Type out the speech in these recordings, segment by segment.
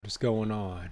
What's going on?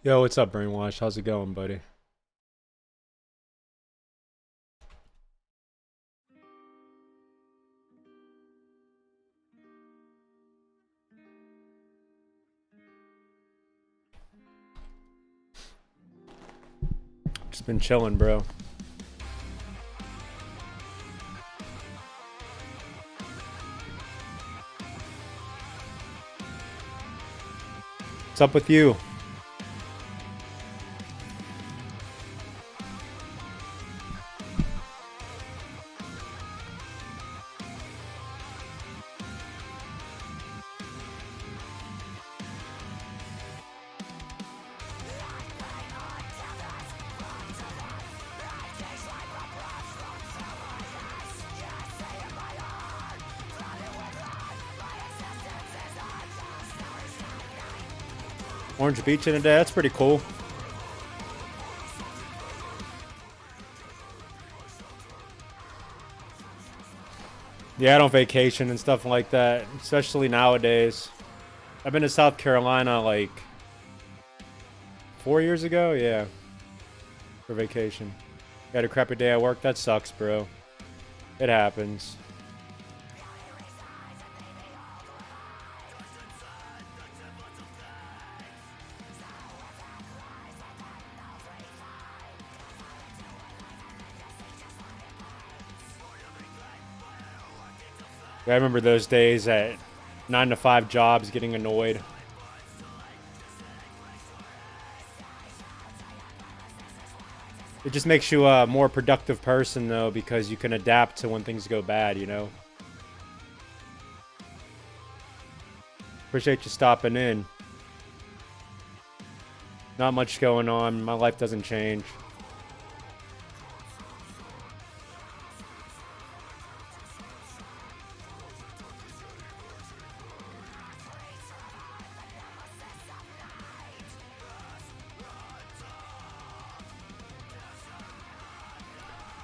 Yo, what's up, Brainwash? How's it going, buddy? Just been chilling, bro. What's up with you? Orange Beach in a day? That's pretty cool. Yeah, I don't vacation and stuff like that, especially nowadays. I've been to South Carolina like 4 years ago, yeah, for vacation. Got a crappy day at work. That sucks, bro. It happens. I remember those days at 9 to 5 jobs getting annoyed. It just makes you a more productive person, though, because you can adapt to when things go bad, you know? Appreciate you stopping in. Not much going on. My life doesn't change.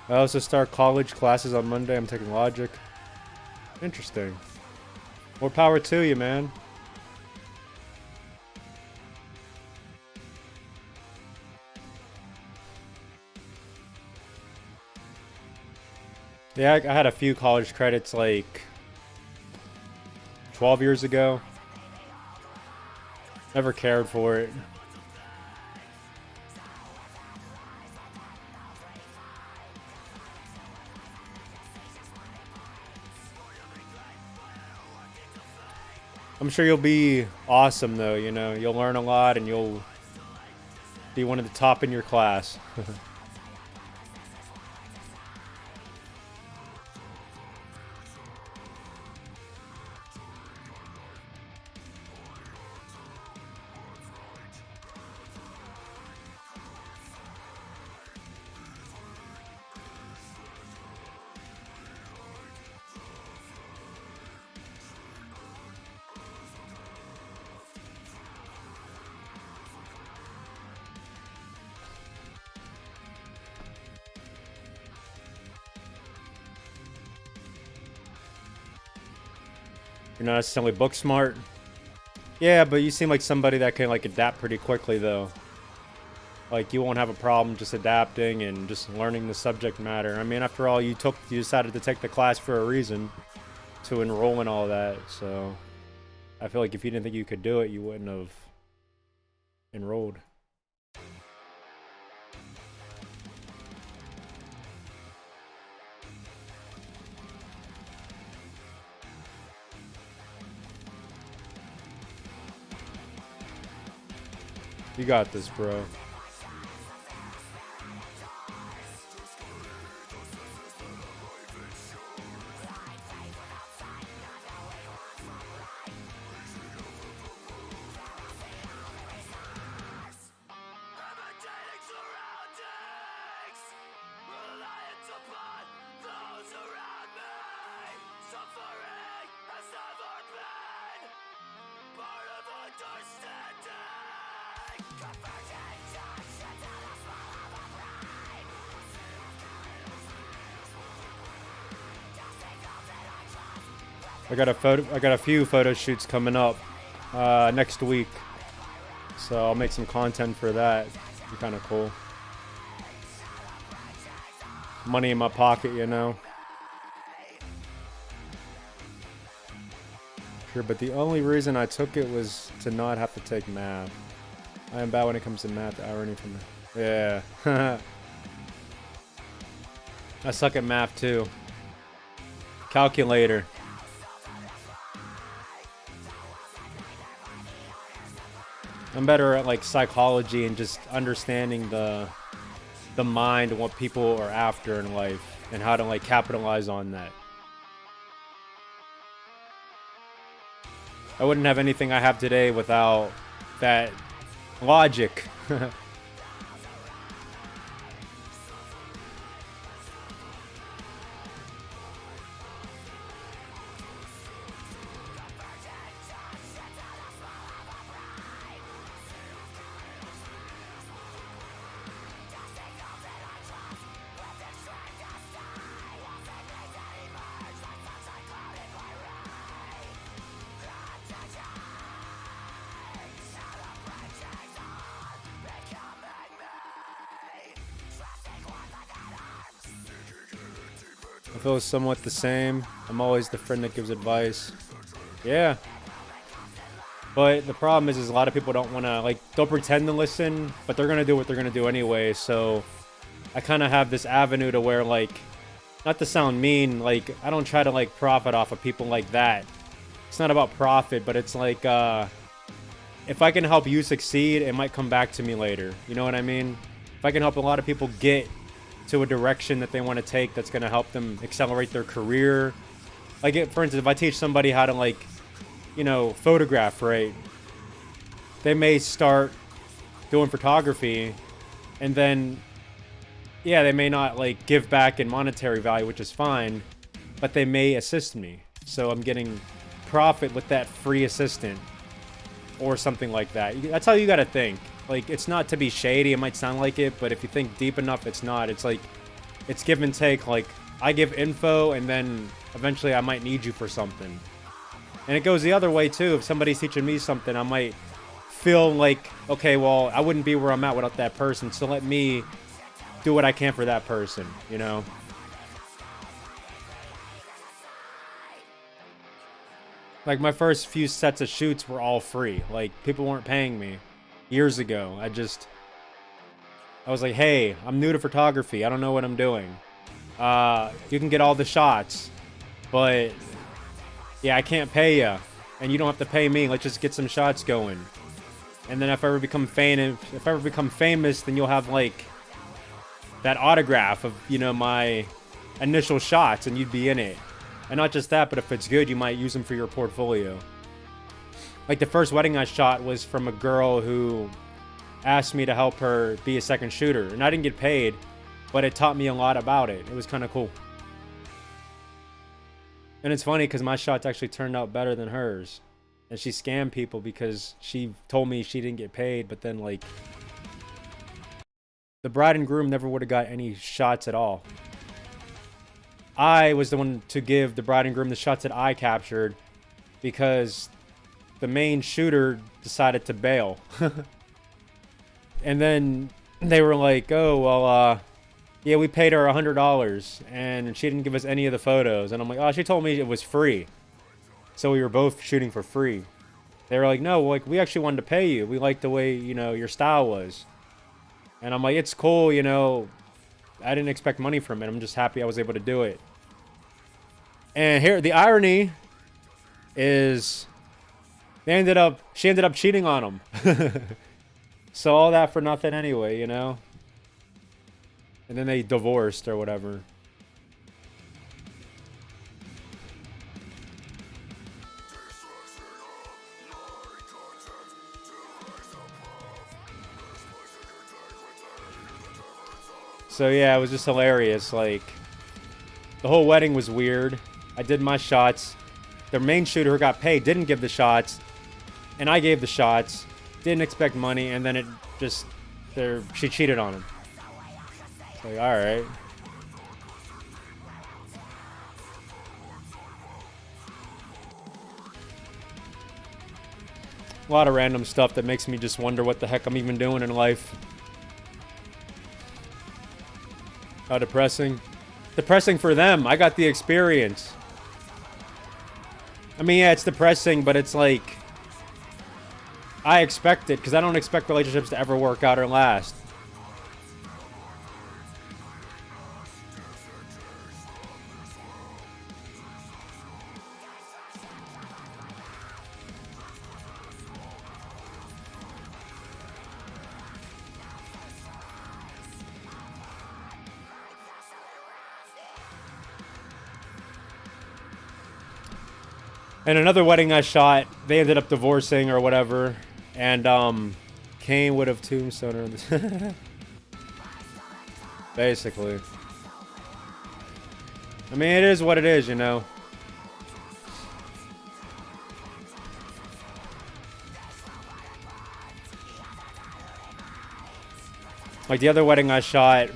I also start college classes on Monday. I'm taking logic. Interesting. More power to you, man. Yeah, I had a few college credits like 12 years ago. Never cared for it. I'm sure you'll be awesome, though, you know? You'll learn a lot and you'll be one of the top in your class. You're not necessarily book smart. Yeah, but you seem like somebody that can like adapt pretty quickly, though. Like, you won't have a problem just adapting and just learning the subject matter. I mean, after all, you decided to take the class for a reason, to enroll in all that. So I feel like if you didn't think you could do it, you wouldn't have enrolled. You got this, bro. I got a few photo shoots coming up next week, so I'll make some content for that. Be kind of cool. Money in my pocket, you know. Sure, but the only reason I took it was to not have to take math. I am bad when it comes to math. Irony from that. Yeah. I suck at math too. Calculator. I'm better at like psychology and just understanding the mind and what people are after in life and how to like capitalize on that. I wouldn't have anything I have today without that logic. I feel somewhat the same. I'm always the friend that gives advice. Yeah. But the problem is a lot of people don't want to, like, they'll pretend to listen, but they're going to do what they're going to do anyway. So I kind of have this avenue to where, like, not to sound mean, like, I don't try to, like, profit off of people like that. It's not about profit, but it's like, if I can help you succeed, it might come back to me later. You know what I mean? If I can help a lot of people get to a direction that they want to take that's going to help them accelerate their career. Like, for instance, if I teach somebody how to, like, you know, photograph, right? They may start doing photography and then, yeah, they may not, like, give back in monetary value, which is fine, but they may assist me. So I'm getting profit with that free assistant or something like that. That's how you got to think. Like, it's not to be shady, it might sound like it, but if you think deep enough, it's not. It's like, it's give and take. Like, I give info, and then eventually I might need you for something. And it goes the other way, too. If somebody's teaching me something, I might feel like, okay, well, I wouldn't be where I'm at without that person, so let me do what I can for that person, you know? Like, my first few sets of shoots were all free. Like, people weren't paying me. Years ago, I was like, hey, I'm new to photography. I don't know what I'm doing. You can get all the shots, but yeah, I can't pay you, and you don't have to pay me. Let's just get some shots going. And then if I ever become famous, then you'll have like that autograph of, you know, my initial shots, and you'd be in it. And not just that, but if it's good, you might use them for your portfolio. Like, the first wedding I shot was from a girl who asked me to help her be a second shooter. And I didn't get paid, but it taught me a lot about it. It was kind of cool. And it's funny because my shots actually turned out better than hers. And she scammed people because she told me she didn't get paid, but then, like, the bride and groom never would have got any shots at all. I was the one to give the bride and groom the shots that I captured because the main shooter decided to bail. And then they were like, oh, well, yeah, we paid her $100 and she didn't give us any of the photos. And I'm like, oh, she told me it was free. So we were both shooting for free. They were like, no, like, we actually wanted to pay you. We liked the way, you know, your style was. And I'm like, it's cool, you know, I didn't expect money from it. I'm just happy I was able to do it. And here, the irony is, she ended up cheating on him. So all that for nothing anyway, you know? And then they divorced or whatever. So yeah, it was just hilarious. Like, the whole wedding was weird. I did my shots. The main shooter who got paid didn't give the shots. And I gave the shots. Didn't expect money. And then it just... she cheated on him. It's like, alright. A lot of random stuff that makes me just wonder what the heck I'm even doing in life. How depressing. Depressing for them. I got the experience. I mean, yeah, it's depressing, but it's like... I expect it, because I don't expect relationships to ever work out or last. And another wedding I shot, they ended up divorcing or whatever. And, Kane would have tombstone her. Basically. I mean, it is what it is, you know. Like the other wedding I shot,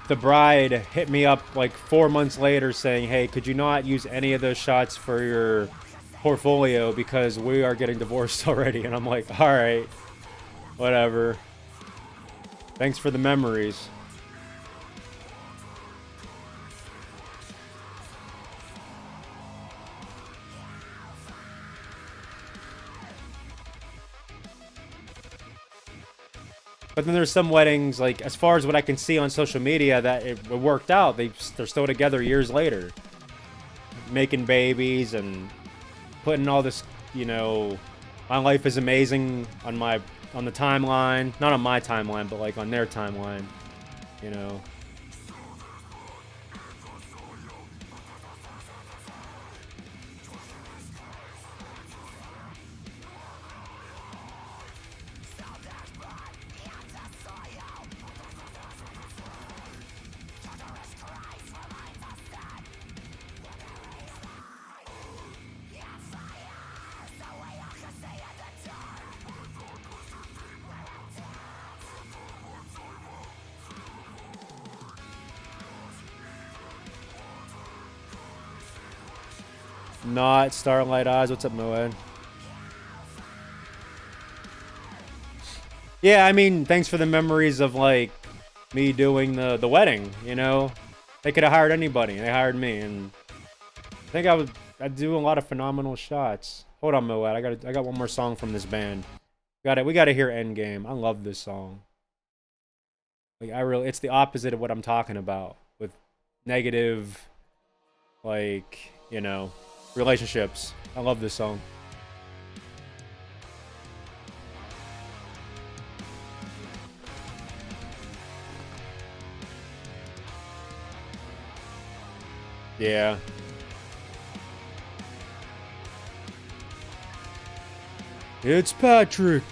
the bride hit me up like 4 months later saying, hey, could you not use any of those shots for your portfolio because we are getting divorced already? And I'm like, all right, whatever. Thanks for the memories. But then there's some weddings, like, as far as what I can see on social media, that it worked out. They're still together years later. Making babies and putting all this, you know, my life is amazing on the timeline. Not on my timeline, but like on their timeline, you know. Not Starlight Eyes. What's up, Moed? Yeah, I mean, thanks for the memories of, like, me doing the wedding, you know? They could have hired anybody. They hired me, and I think I'd do a lot of phenomenal shots. Hold on, Moed. I got one more song from this band. We gotta hear Endgame. I love this song. Like, it's the opposite of what I'm talking about with negative, like, you know, relationships. I love this song. Yeah. It's Patrick.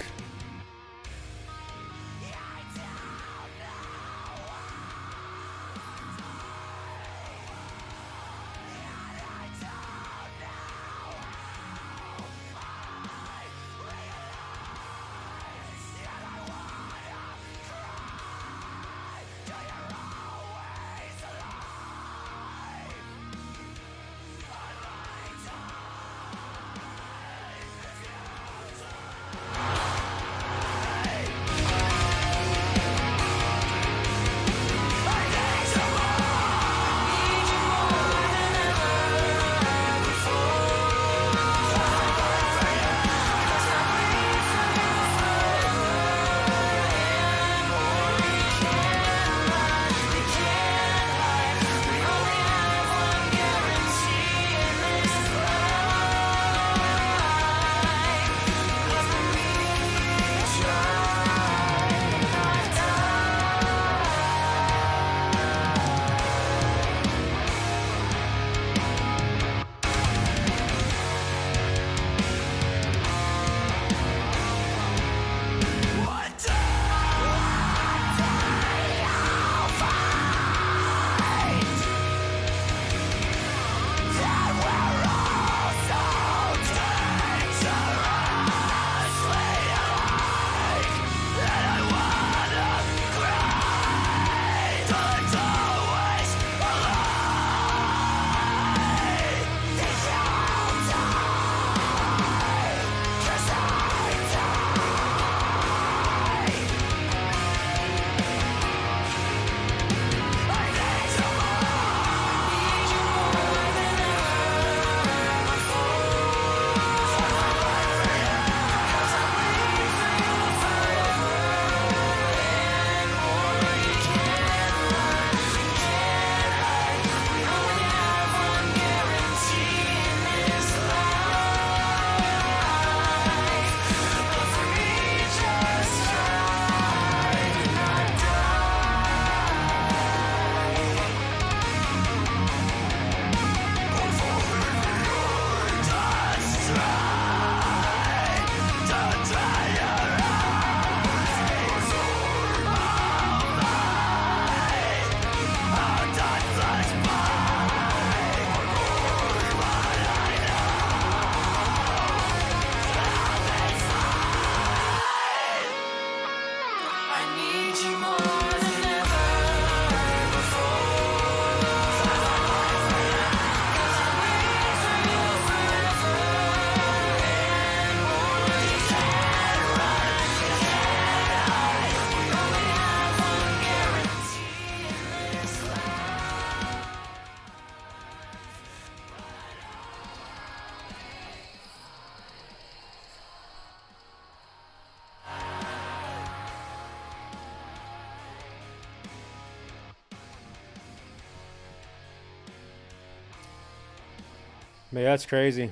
Yeah, that's crazy.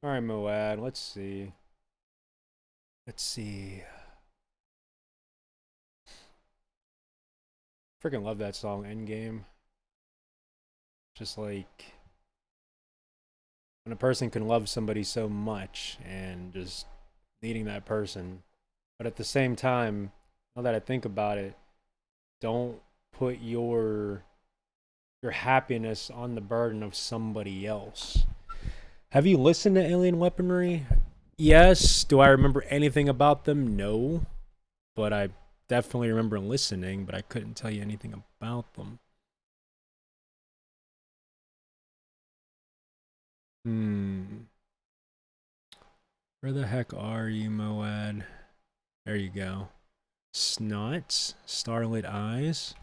All right, Moad. Let's see. Let's see. Freaking love that song, Endgame. Just like when a person can love somebody so much and just needing that person. But at the same time, now that I think about it, don't put your happiness on the burden of somebody else. Have you listened to Alien Weaponry? Yes. Do I remember anything about them? No. But I definitely remember listening, but I couldn't tell you anything about them. Where the heck are you, Moad? There you go. Snots, starlit eyes.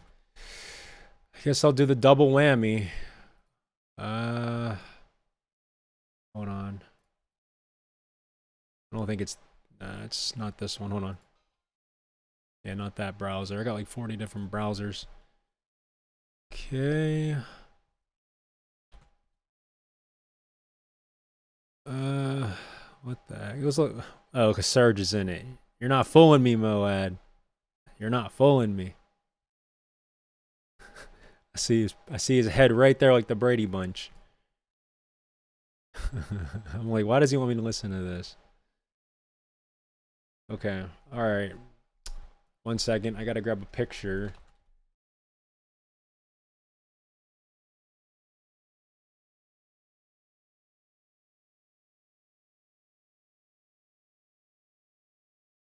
I guess I'll do the double whammy. Hold on. I don't think it's not this one. Hold on. Yeah, not that browser. I got like 40 different browsers. Okay. What the heck? It was like, oh, because Surge is in it. You're not fooling me, Moad. You're not fooling me. I see his head right there like the Brady Bunch. I'm like, why does he want me to listen to this? Okay. All right. 1 second. I got to grab a picture.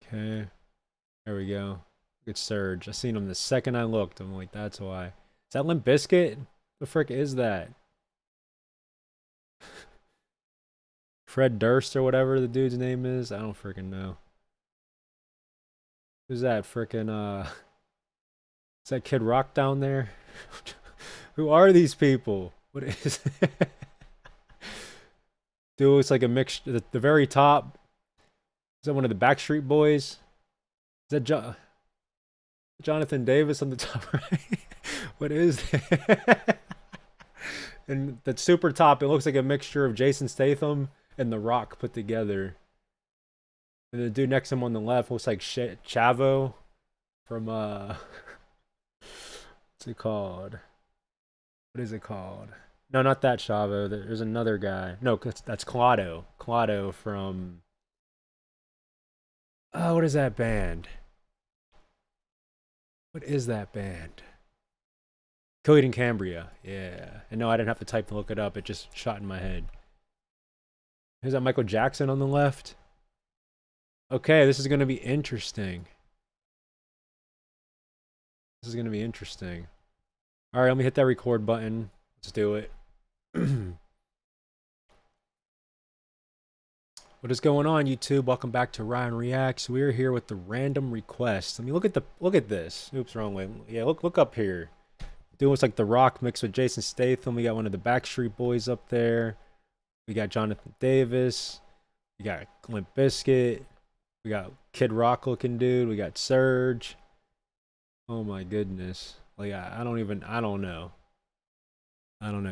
Okay. There we go. Good Surge. I seen him the second I looked. I'm like, that's why. Is that Limp Bizkit? The frick is that? Fred Durst or whatever the dude's name is? I don't freaking know. Who's that frickin' is that Kid Rock down there? Who are these people? What is it? Dude, it's like a mixture. The very top. Is that one of the Backstreet Boys? Is that Jonathan Davis on the top right? What is that? And that super top, it looks like a mixture of Jason Statham and The Rock put together. And the dude next to him on the left looks like Chavo from what's it called? What is it called? No, not that Chavo. There's another guy. No, that's Claudio. Claudio from what is that band? What is that band? Coheed and Cambria. Yeah. And no, I didn't have to type to look it up. It just shot in my head. Is that Michael Jackson on the left? Okay, this is going to be interesting. This is going to be interesting. All right, let me hit that record button. Let's do it. What is going on, YouTube? Welcome back to RyanREAX. We're here with the random request. Let me look at this. Oops, wrong way. Yeah, look up here. Dude looks like The Rock mixed with Jason Statham. We got one of the Backstreet Boys up there. We got Jonathan Davis. We got Limp Bizkit. We got Kid Rock looking dude. We got Surge. Oh my goodness. Like I don't know.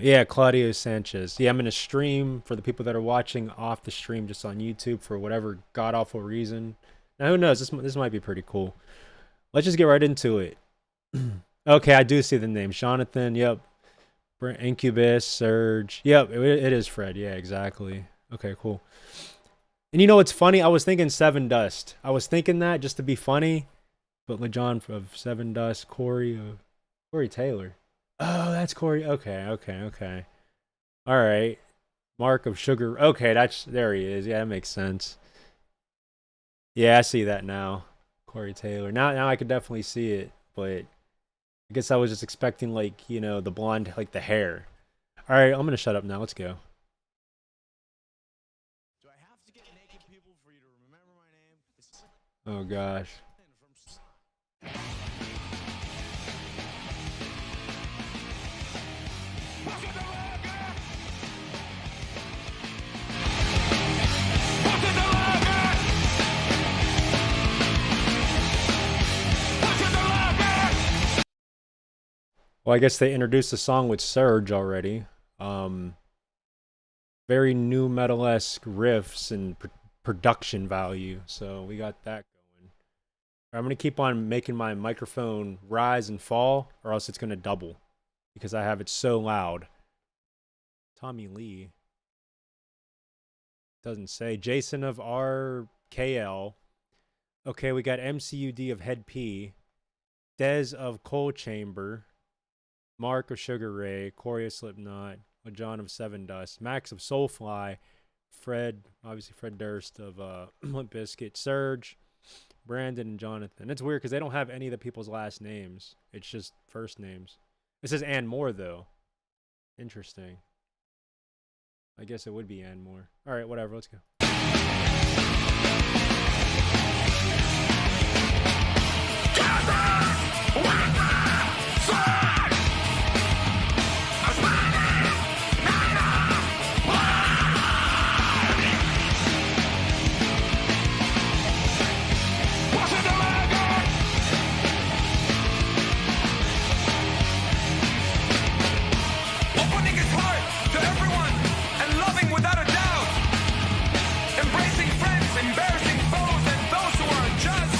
Yeah, Claudio Sanchez. Yeah, I'm in a stream for the people that are watching off the stream just on YouTube for whatever god awful reason. Now who knows? This might be pretty cool. Let's just get right into it. Okay, I do see the names. Jonathan, yep. Incubus, Surge. Yep, it is Fred. Yeah, exactly. Okay, cool. And you know what's funny? I was thinking Seven Dust. I was thinking that just to be funny. But LeJohn of Seven Dust, Corey Taylor. Oh, that's Corey. Okay. All right. Mark of Sugar. Okay, there he is. Yeah, that makes sense. Yeah, I see that now. Corey Taylor. Now I could definitely see it, but I guess I was just expecting like, the blonde, like the hair. All right, I'm gonna shut up now. Let's go. Do I have to get naked people for you to remember my name? Oh gosh. Well, I guess they introduced the song with Surge already. Very new metal-esque riffs and production value. So we got that going. I'm gonna keep on making my microphone rise and fall, or else it's gonna double because I have it so loud. Tommy Lee doesn't say. Jason of RKL. Okay, we got MCUD of Head P, Dez of Coal Chamber, Mark of Sugar Ray, Corey of Slipknot, John of Seven Dust, Max of Soulfly, Fred, obviously Fred Durst of Limp Bizkit, Surge, Brandon, and Jonathan. It's weird because they don't have any of the people's last names. It's just first names. It says and more though. Interesting. I guess it would be and more. All right, whatever. Let's go. Opening his heart to everyone and loving without a doubt. Embracing friends, embarrassing foes, and those who are unjust.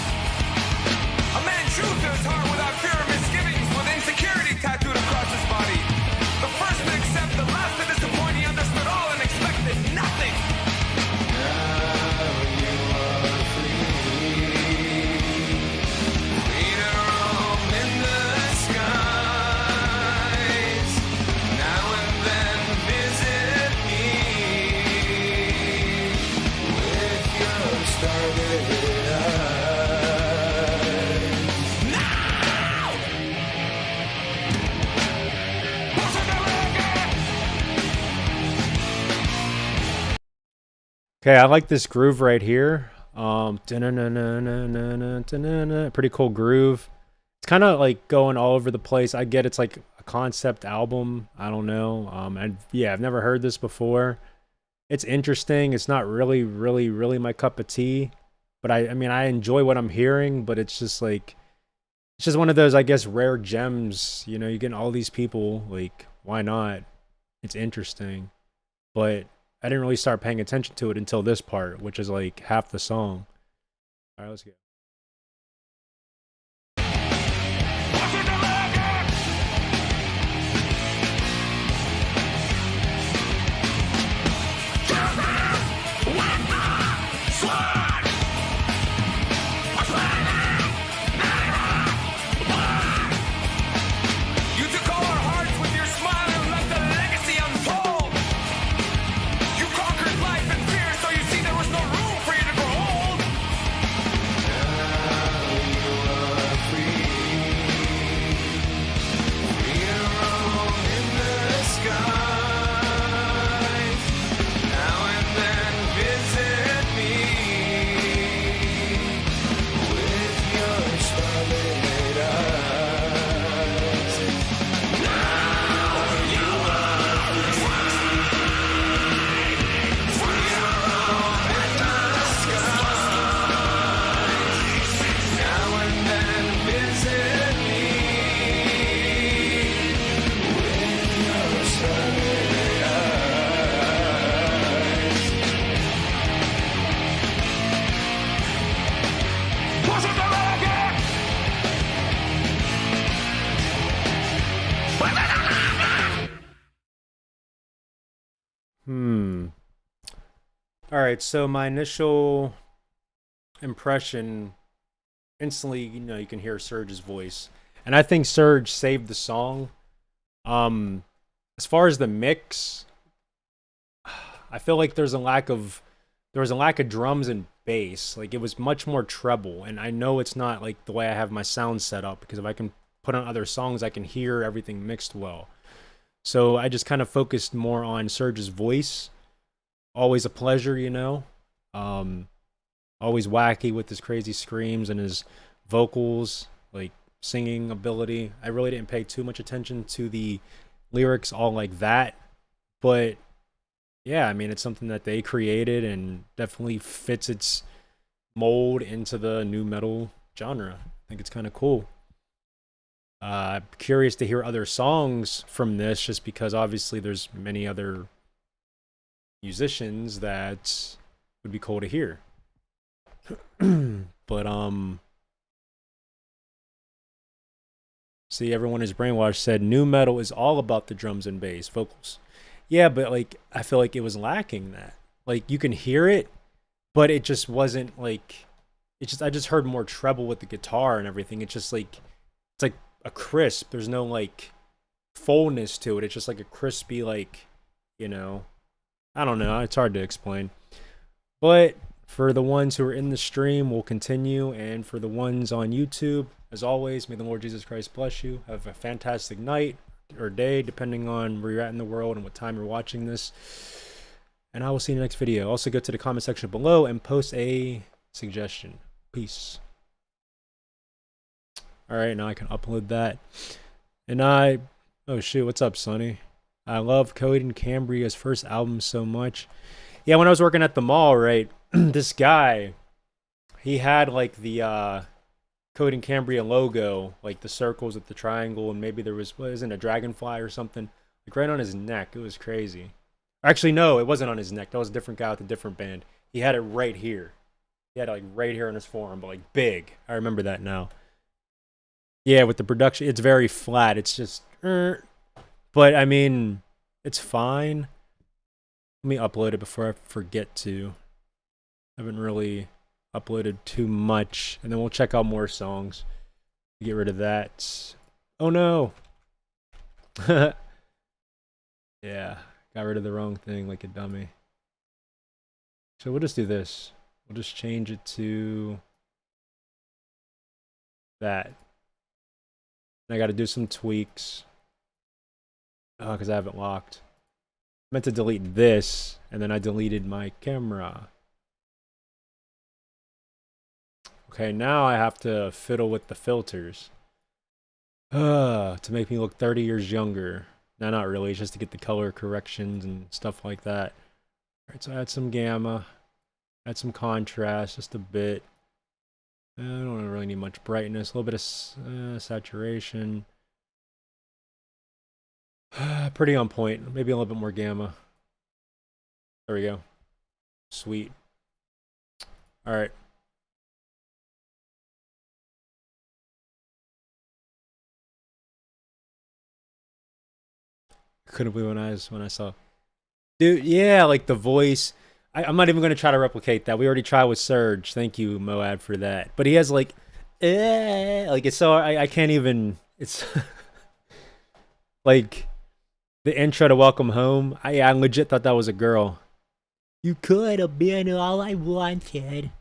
A man true to his heart without fear or misgivings, with insecurity tattooed across his body. The first to accept, the last to disappoint, he understood all and expected nothing. Okay, I like this groove right here. Pretty cool groove. It's kind of like going all over the place. I get it's like a concept album. I don't know. And yeah, I've never heard this before. It's interesting. It's not really my cup of tea. But I mean, I enjoy what I'm hearing. But it's just like, it's just one of those, I guess, rare gems. You know, you're getting all these people. Like, why not? It's interesting. But I didn't really start paying attention to it until this part, which is like half the song. All right, let's go. You took all our hearts with your smile and left a legacy untold. You conquered life and fear, so you see there was no room for you to grow old. All right, so my initial impression, instantly, you know, you can hear Surge's voice, and I think Surge saved the song. As far as the mix, I feel like there was a lack of drums and bass. Like it was much more treble, and I know it's not like the way I have my sound set up, because if I can put on other songs, I can hear everything mixed well. So I just kind of focused more on Surge's voice. Always a pleasure, you know. Always wacky with his crazy screams and his vocals, like singing ability. I really didn't pay too much attention to the lyrics all like that, but yeah, I mean, it's something that they created and definitely fits its mold into the new metal genre. I think it's kind of cool. Curious to hear other songs from this, just because obviously there's many other musicians that would be cool to hear. But see, everyone is brainwashed said new metal is all about the drums and bass vocals. Yeah, but like I feel like it was lacking that. Like you can hear it, but it just wasn't like I just heard more treble with the guitar and everything. It's just like it's like a crisp. There's no like fullness to it. It's just like a crispy, like, you know, I don't know. It's hard to explain. But for the ones who are in the stream, we'll continue. And for the ones on YouTube, as always, may the Lord Jesus Christ bless you. Have a fantastic night or day, depending on where you're at in the world and what time you're watching this. And I will see you in the next video. Also, go to the comment section below and post a suggestion. Peace. All right, now I can upload that. And oh shoot, what's up, Sonny? I love Cody and Cambria's first album so much. Yeah, when I was working at the mall, right, this guy, he had like the Cody and Cambria logo, like the circles with the triangle, and maybe there was, what isn't a dragonfly or something, like right on his neck. It was crazy. Actually, no, it wasn't on his neck. That was a different guy with a different band. He had it right here. He had it like right here on his forearm, but like big. I remember that now. Yeah, with the production, it's very flat. It's just, but I mean, it's fine. Let me upload it before I forget to. I haven't really uploaded too much, and then we'll check out more songs. Get rid of that. Oh no. Yeah, got rid of the wrong thing like a dummy. So we'll just do this. We'll just change it to that. I got to do some tweaks. Oh, because I have it locked. I meant to delete this, and then I deleted my camera. Okay, now I have to fiddle with the filters. To make me look 30 years younger. No, not really. It's just to get the color corrections and stuff like that. Alright, so add some gamma. Add some contrast, just a bit. I don't really need much brightness. A little bit of saturation. Pretty on point. Maybe a little bit more gamma. There we go. Sweet. Alright. Couldn't believe when I saw. Dude, yeah, like the voice. I'm not even going to try to replicate that. We already tried with Surge. Thank you, Moab, for that. But he has like it's so I can't even. It's like the intro to Welcome Home. I legit thought that was a girl. You could have been all I wanted.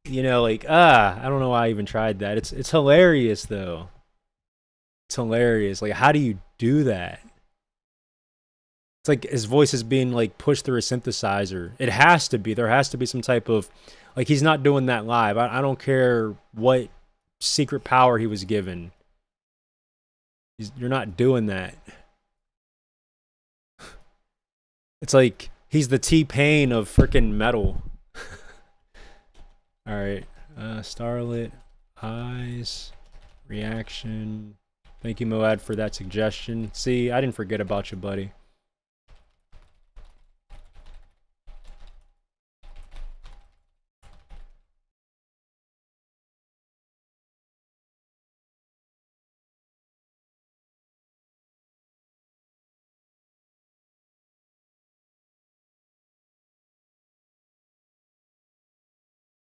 You know, like I don't know why I even tried that. It's hilarious though. It's hilarious. Like, how do you do that? It's like his voice is being like pushed through a synthesizer. It has to be. There has to be some type of, like, he's not doing that live. I don't care what secret power he was given. You're not doing that. It's like he's the T-Pain of freaking metal. All right, Starlit Eyes reaction. Thank you, Moad, for that suggestion. See, I didn't forget about you, buddy.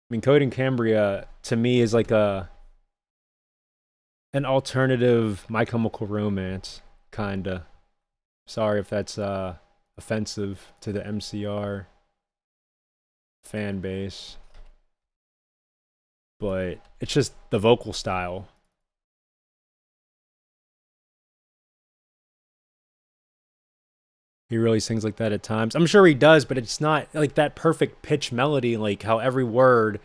I mean, Code and Cambria to me is like an alternative My Chemical Romance, kinda. Sorry if that's offensive to the MCR fan base, but it's just the vocal style. He really sings like that at times. I'm sure he does, but it's not like that perfect pitch melody, like how every word,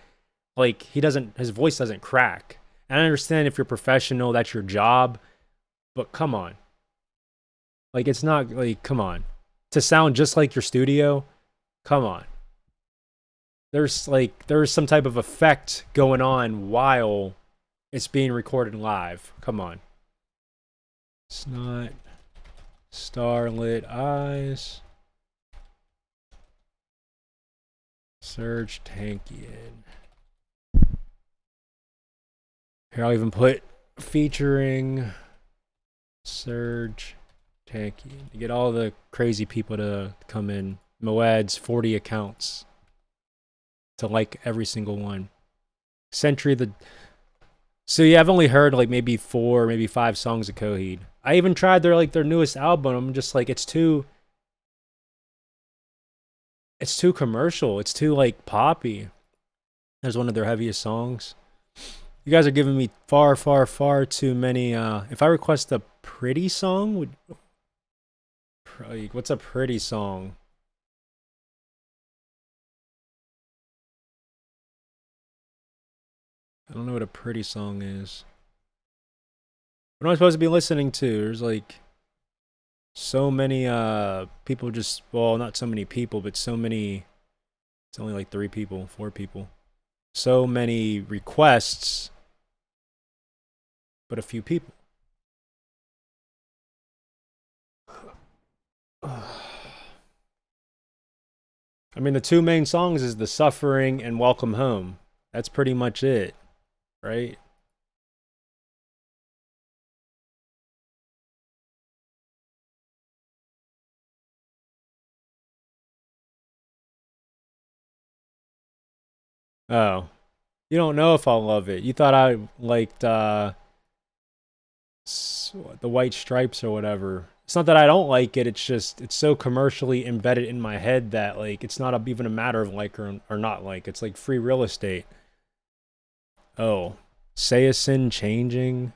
like his voice doesn't crack. And I understand if you're professional, that's your job, but come on. Like, it's not, like, come on. To sound just like your studio, come on. There's some type of effect going on while it's being recorded live. Come on. Snot. Starlit Eyes. Serge Tankian. Here, I'll even put featuring Serge Tankian. You get all the crazy people to come in. Moad's 40 accounts to like every single one. Century the... So yeah, I've only heard like maybe 4, maybe 5 songs of Coheed. I even tried their newest album. I'm just like, it's too commercial. It's too like poppy. There's one of their heaviest songs. You guys are giving me far, far, far too many. If I request a pretty song, what's a pretty song? I don't know what a pretty song is. What am I supposed to be listening to? There's like so many people just, well, not so many people, but so many, it's only like 3 people, 4 people. So many requests, but a few people. I mean, the 2 main songs is The Suffering and Welcome Home. That's pretty much it, right? Oh. You don't know if I'll love it. You thought I liked the White Stripes or whatever. It's not that I don't like it. It's just, it's so commercially embedded in my head that like it's not even a matter of like or not like. It's like free real estate. Oh, Sayasin changing.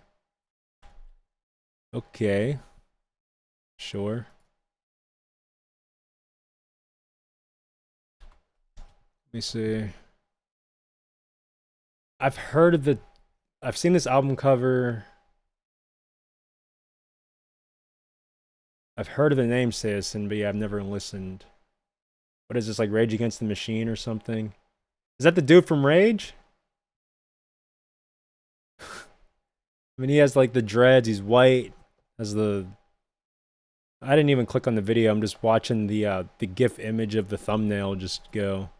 Okay. Sure. Let me see. I've seen this album cover. I've heard of the name Sayasin, but yeah, I've never listened. What is this, like Rage Against the Machine or something? Is that the dude from Rage? I mean, he has like the dreads, he's white, has the... I didn't even click on the video, I'm just watching the GIF image of the thumbnail just go.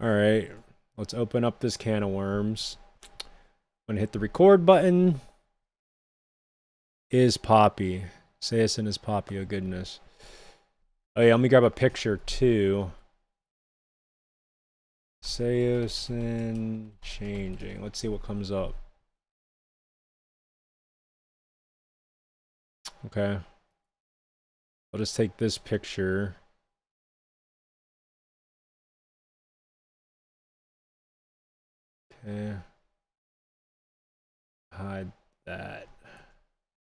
Alright, let's open up this can of worms. I'm gonna hit the record button. Is Poppy. Sayasin is Poppy, oh goodness. Oh yeah, let me grab a picture too. Sayasin changing. Let's see what comes up. Okay. I'll just take this picture. Okay. Hide that.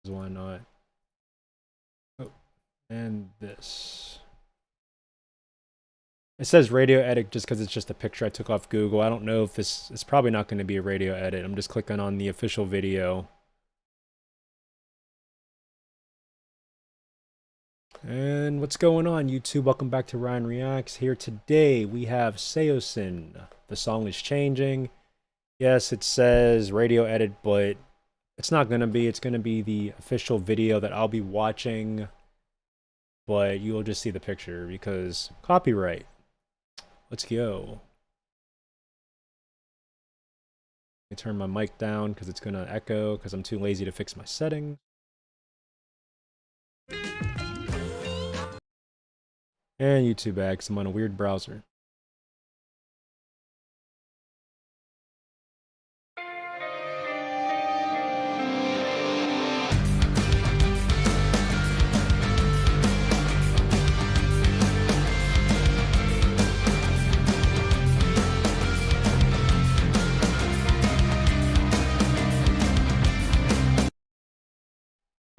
Why not? Oh, and this. It says radio edit just because it's just a picture I took off Google. I don't know if this is probably not going to be a radio edit. I'm just clicking on the official video. And what's going on, YouTube? Welcome back to RyanREAX. Here today we have Sayasin. The song is changing. Yes, it says radio edit, but it's not going to be. It's going to be the official video that I'll be watching. But you will just see the picture because copyright. Let's go. Let me turn my mic down because it's going to echo because I'm too lazy to fix my settings. And YouTube ad because I'm on a weird browser.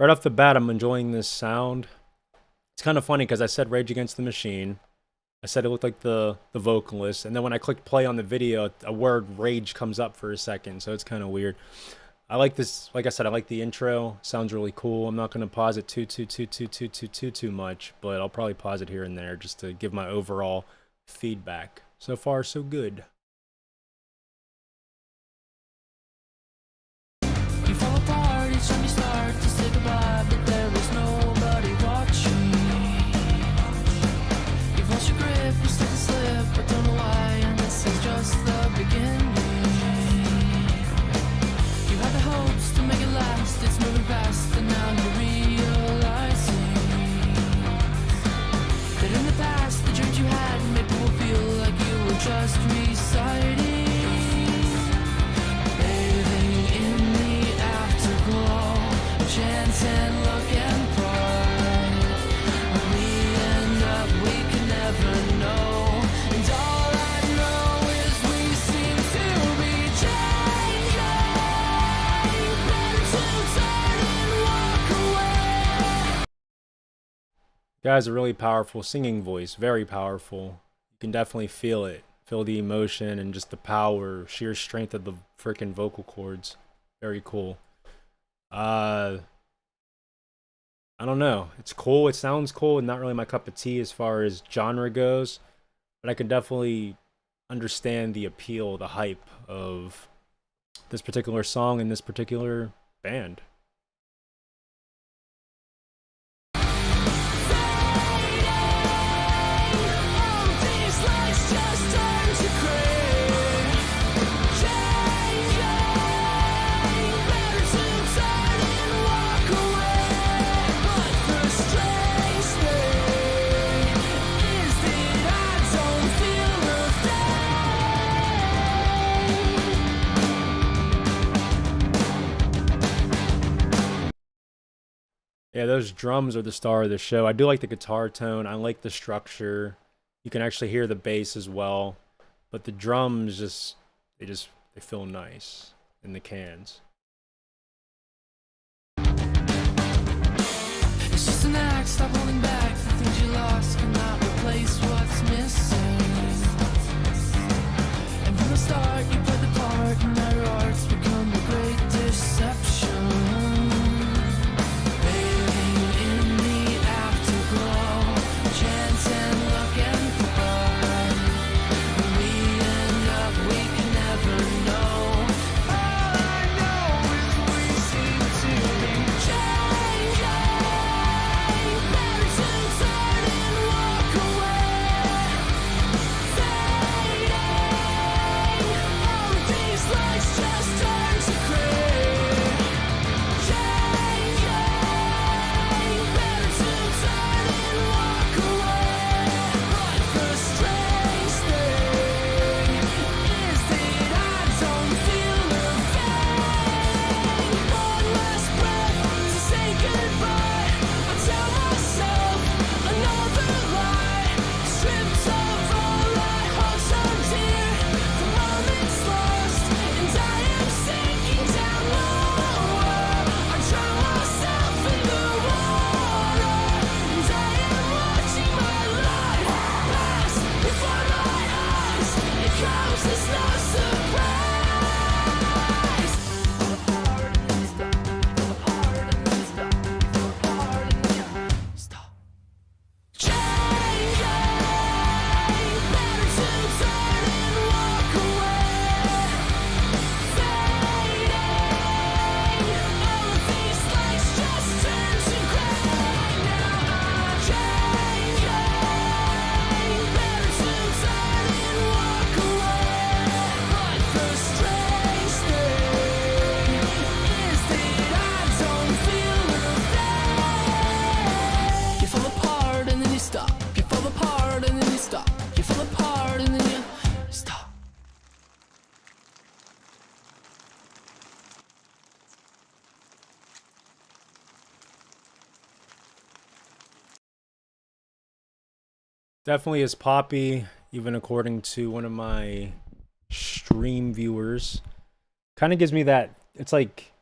Right off the bat, I'm enjoying this sound. It's kind of funny because I said Rage Against the Machine. I said it looked like the vocalist. And then when I clicked play on the video, a word rage comes up for a second. So it's kind of weird. I like this. Like I said, I like the intro. Sounds really cool. I'm not going to pause it too much. But I'll probably pause it here and there just to give my overall feedback. So far, so good. but don't know why, and this is just the beginning. You had the hopes to make it last, it's moving fast, and now you're realizing that in the past, the dreams you had made people feel like you were just reciting. Bathing in the afterglow, chance and luck and pride. When we end up, we can never know. And all I know is we seem to be changing. Better to turn and walk away. Guy's a really powerful singing voice, very powerful. You can definitely feel it. Feel the emotion and just the power, sheer strength of the freaking vocal cords. Very cool. I don't know. It's cool. It sounds cool. And not really my cup of tea as far as genre goes. But I can definitely understand the appeal, the hype of this particular song and this particular band. Yeah, those drums are the star of the show. I do like the guitar tone. I like the structure. You can actually hear the bass as well. But the drums they feel nice in the cans. It's just an act, stop holding back. The things you lost cannot replace what's missing. And from the start, you played the part, and now your art's become a great deception. Bathing in the afterglow, chance and luck and pride. When we end up, we can never know. All I know is we seem to be changing. Better to turn and walk away. Fading, all of these lights just turn to gray. Changing, better to turn and walk away. But the strange thing is that I don't feel a thing. One last breath to say goodbye. I tell myself another lie. Stripped of all I hold so dear. The moment's lost, and I am sinking down lower. I drown myself in the water, and I am watching my life pass before my eyes. It comes as no surprise. Stop. Changing, better to turn and walk away. Fading, all of these lights just turn to gray. Now I'm changing, better to turn and walk away. But the strange thing is that I don't feel a thing. You fall apart and then you stop. You fall apart and then you stop. You fall apart and then you stop. Definitely is poppy, even according to one of my stream viewers. Kind of gives me that, it's like,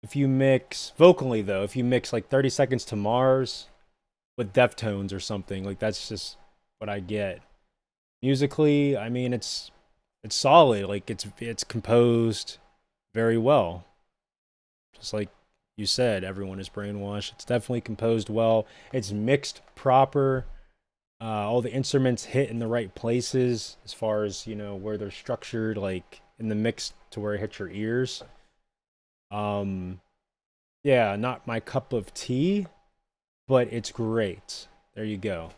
if you mix, vocally though, if you mix like 30 Seconds to Mars with Deftones or something, like that's just what I get. Musically, I mean, it's solid, like it's composed very well. Just like you said, everyone is brainwashed. It's definitely composed well. It's mixed proper. All the instruments hit in the right places as far as, you know, where they're structured, like in the mix to where it hits your ears. Yeah, not my cup of tea, but it's great. There you go.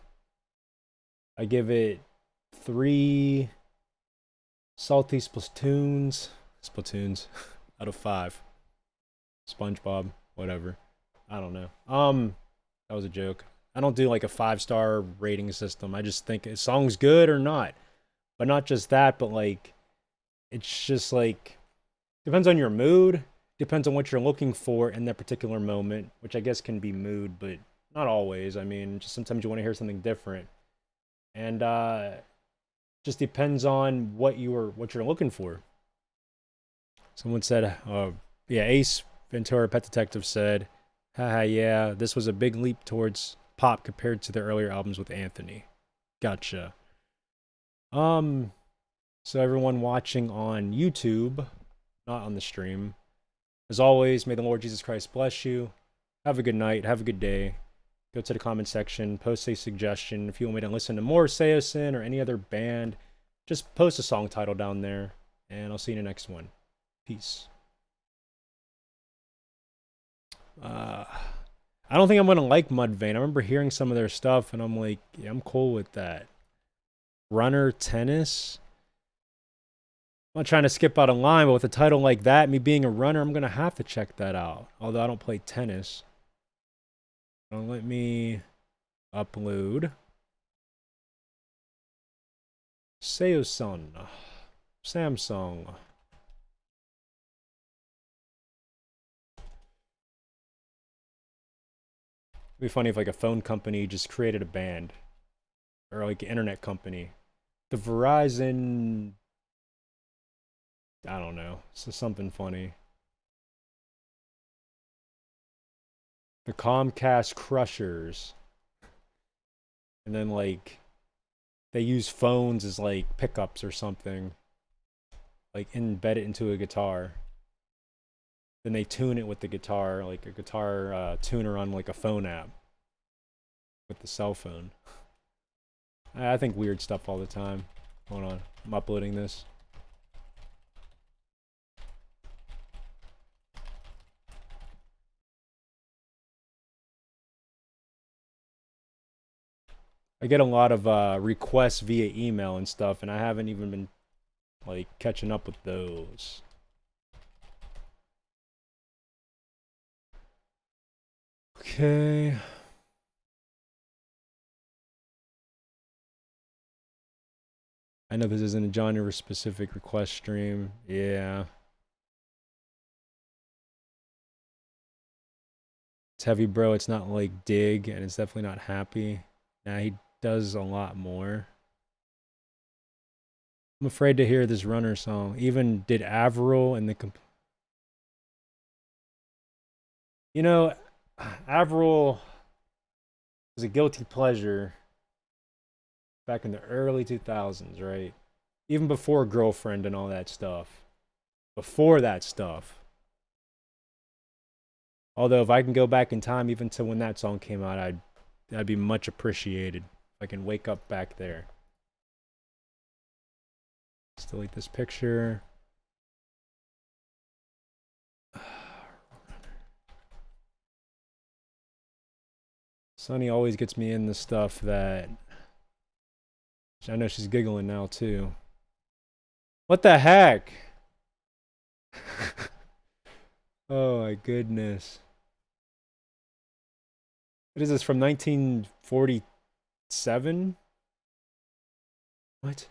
I give it 3 salty splatoons out of 5. SpongeBob, whatever. I don't know. That was a joke. I don't do like a 5-star rating system. I just think a song's good or not. But not just that, but like it's just like depends on your mood, depends on what you're looking for in that particular moment, which I guess can be mood, but not always. I mean, just sometimes you want to hear something different. And just depends on what you're looking for. Someone said, yeah, Ace Ventura Pet Detective said, haha, yeah, this was a big leap towards pop compared to the earlier albums with Anthony. Gotcha. So everyone watching on YouTube, not on the stream, as always, may the Lord Jesus Christ bless you. Have a good night. Have a good day. Go to the comment section, post a suggestion. If you want me to listen to more Seosin or any other band, just post a song title down there, and I'll see you in the next one. Peace. I don't think I'm gonna like Mudvayne. I remember hearing some of their stuff, and I'm like, yeah, I'm cool with that. Runner Tennis. I'm not trying to skip out a line, but with a title like that, me being a runner, I'm gonna have to check that out. Although I don't play tennis. Don't let me upload. Seosin. Samsung. It'd be funny if like a phone company just created a band. Or like an internet company. The Verizon... I don't know. So something funny. The Comcast Crushers. And then like they use phones as like pickups or something. Like embed it into a guitar. Then they tune it with the guitar, like a guitar tuner on like a phone app. With the cell phone. I think weird stuff all the time. Hold on. I'm uploading this. I get a lot of requests via email and stuff, and I haven't even been like catching up with those. Okay. I know this isn't a genre specific request stream. Yeah. It's heavy, bro. It's not like Dig, and it's definitely not Happy. Nah, he does a lot more. I'm afraid to hear this Runner song. Even did Avril and the... You know, Avril was a guilty pleasure back in the early 2000s, right? Even before Girlfriend and all that stuff. Before that stuff. Although if I can go back in time even to when that song came out, I'd be much appreciated. If I can wake up back there. Let's delete this picture. Sunny always gets me in the stuff that... I know she's giggling now too. What the heck? Oh my goodness. What is this, from 1947? What?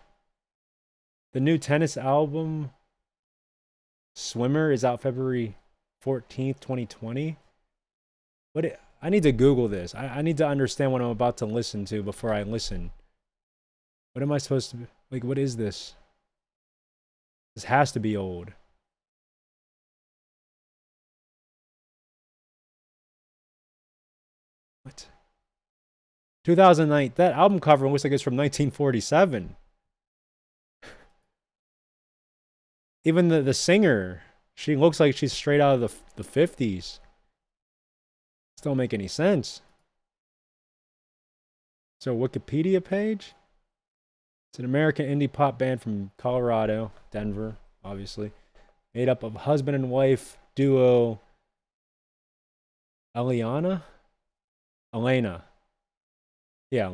The new Tennis album, Swimmer, is out February 14th, 2020? I need to Google this. I need to understand what I'm about to listen to before I listen. What am I supposed to be? Like, what is this? This has to be old. What? 2009. That album cover looks like it's from 1947. Even the singer, she looks like she's straight out of the 50s. Don't make any sense. So Wikipedia page? It's an American indie pop band from Colorado, Denver, obviously. Made up of husband and wife duo Elena. Yeah,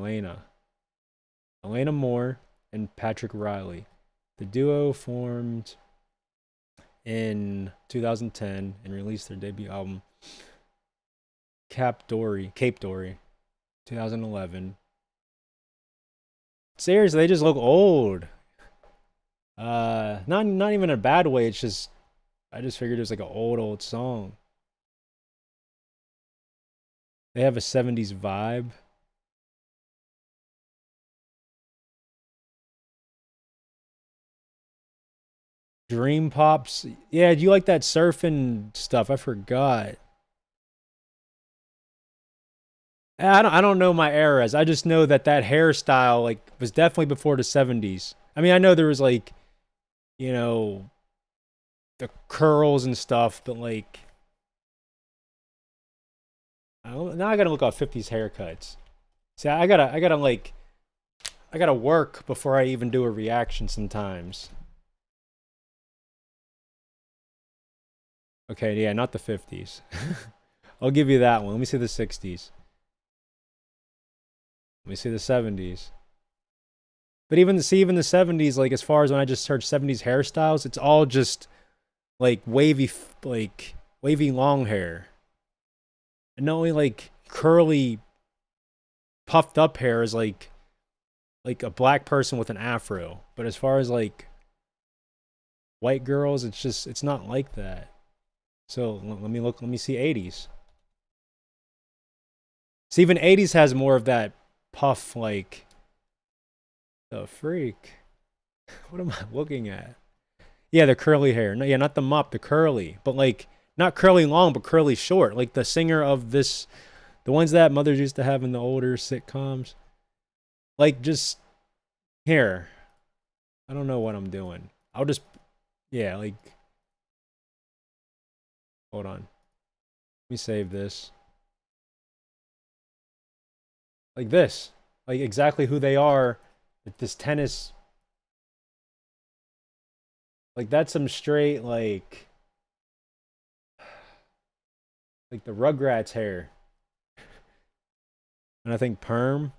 Elena Moore and Patrick Riley. The duo formed in 2010 and released their debut album Cape Dory, 2011. Seriously, they just look old. Not even in a bad way. It's just I just figured it was like an old song. They have a 70s vibe. Dream Pops. Yeah, do you like that surfing stuff? I forgot. I don't know my eras. I just know that hairstyle like was definitely before the 70s. I mean, I know there was like, you know, the curls and stuff, but like now I gotta look up 50s haircuts. See, I gotta work before I even do a reaction sometimes. Okay, yeah, not the 50s. I'll give you that one. Let me see the 60s. Let me see the 70s. But even the 70s, like as far as when I just search 70s hairstyles, it's all just like wavy long hair. And not only like curly puffed up hair is like a black person with an afro. But as far as like white girls, it's not like that. So let me see 80s. See, even 80s has more of that puff, like the freak. What am I looking at? Yeah, the curly hair. No, yeah, not the mop, the curly. But like not curly long, but curly short. Like the singer of this, the ones that mothers used to have in the older sitcoms. Like just here. I don't know what I'm doing. I'll just, yeah, like, hold on. Let me save this. Like this. Like exactly who they are. With this tennis. Like that's some straight like the Rugrats hair. And I think perm.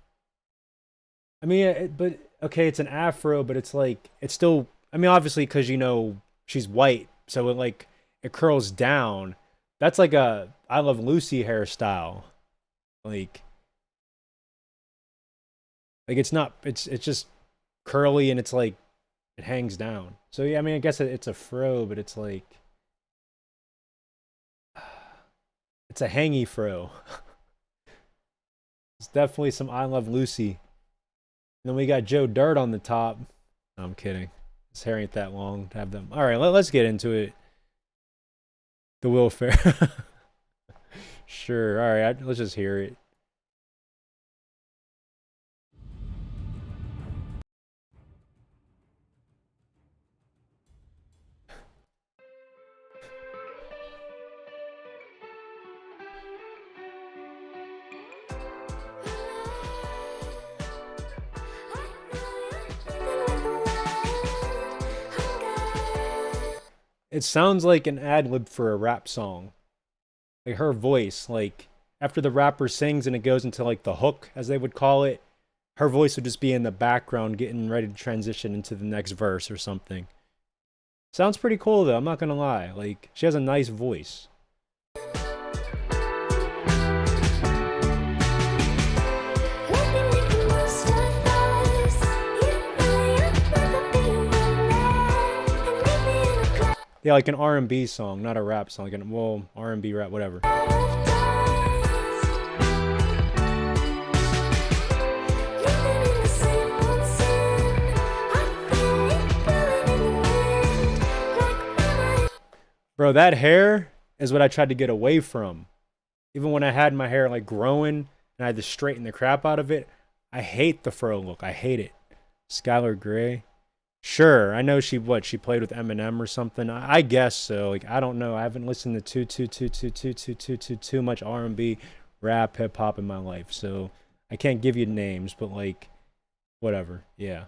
I mean, but okay, it's an afro, but it's like it's still. I mean, obviously, because you know she's white, so it curls down. That's like a I Love Lucy hairstyle. Like it's not. It's just curly and it's like it hangs down. So yeah, I mean, I guess it's a fro, but it's like it's a hangy fro. It's definitely some I Love Lucy. And then we got Joe Dirt on the top. No, I'm kidding. His hair ain't that long to have them. All right, let's get into it. The Will Ferrell. Sure. All right, let's just hear it. It sounds like an ad-lib for a rap song. Like her voice, like after the rapper sings and it goes into like the hook, as they would call it, her voice would just be in the background getting ready to transition into the next verse or something. Sounds pretty cool though, I'm not gonna lie. Like, she has a nice voice. Yeah, like an R&B song, not a rap song. Like well, R&B, rap, whatever. Bro, that hair is what I tried to get away from. Even when I had my hair like growing and I had to straighten the crap out of it, I hate the fro look. I hate it. Skylar Grey. Sure, I know she played with Eminem or something. I guess so. Like I don't know. I haven't listened to too much R&B, rap, hip hop in my life, so I can't give you names. But like, whatever. Yeah.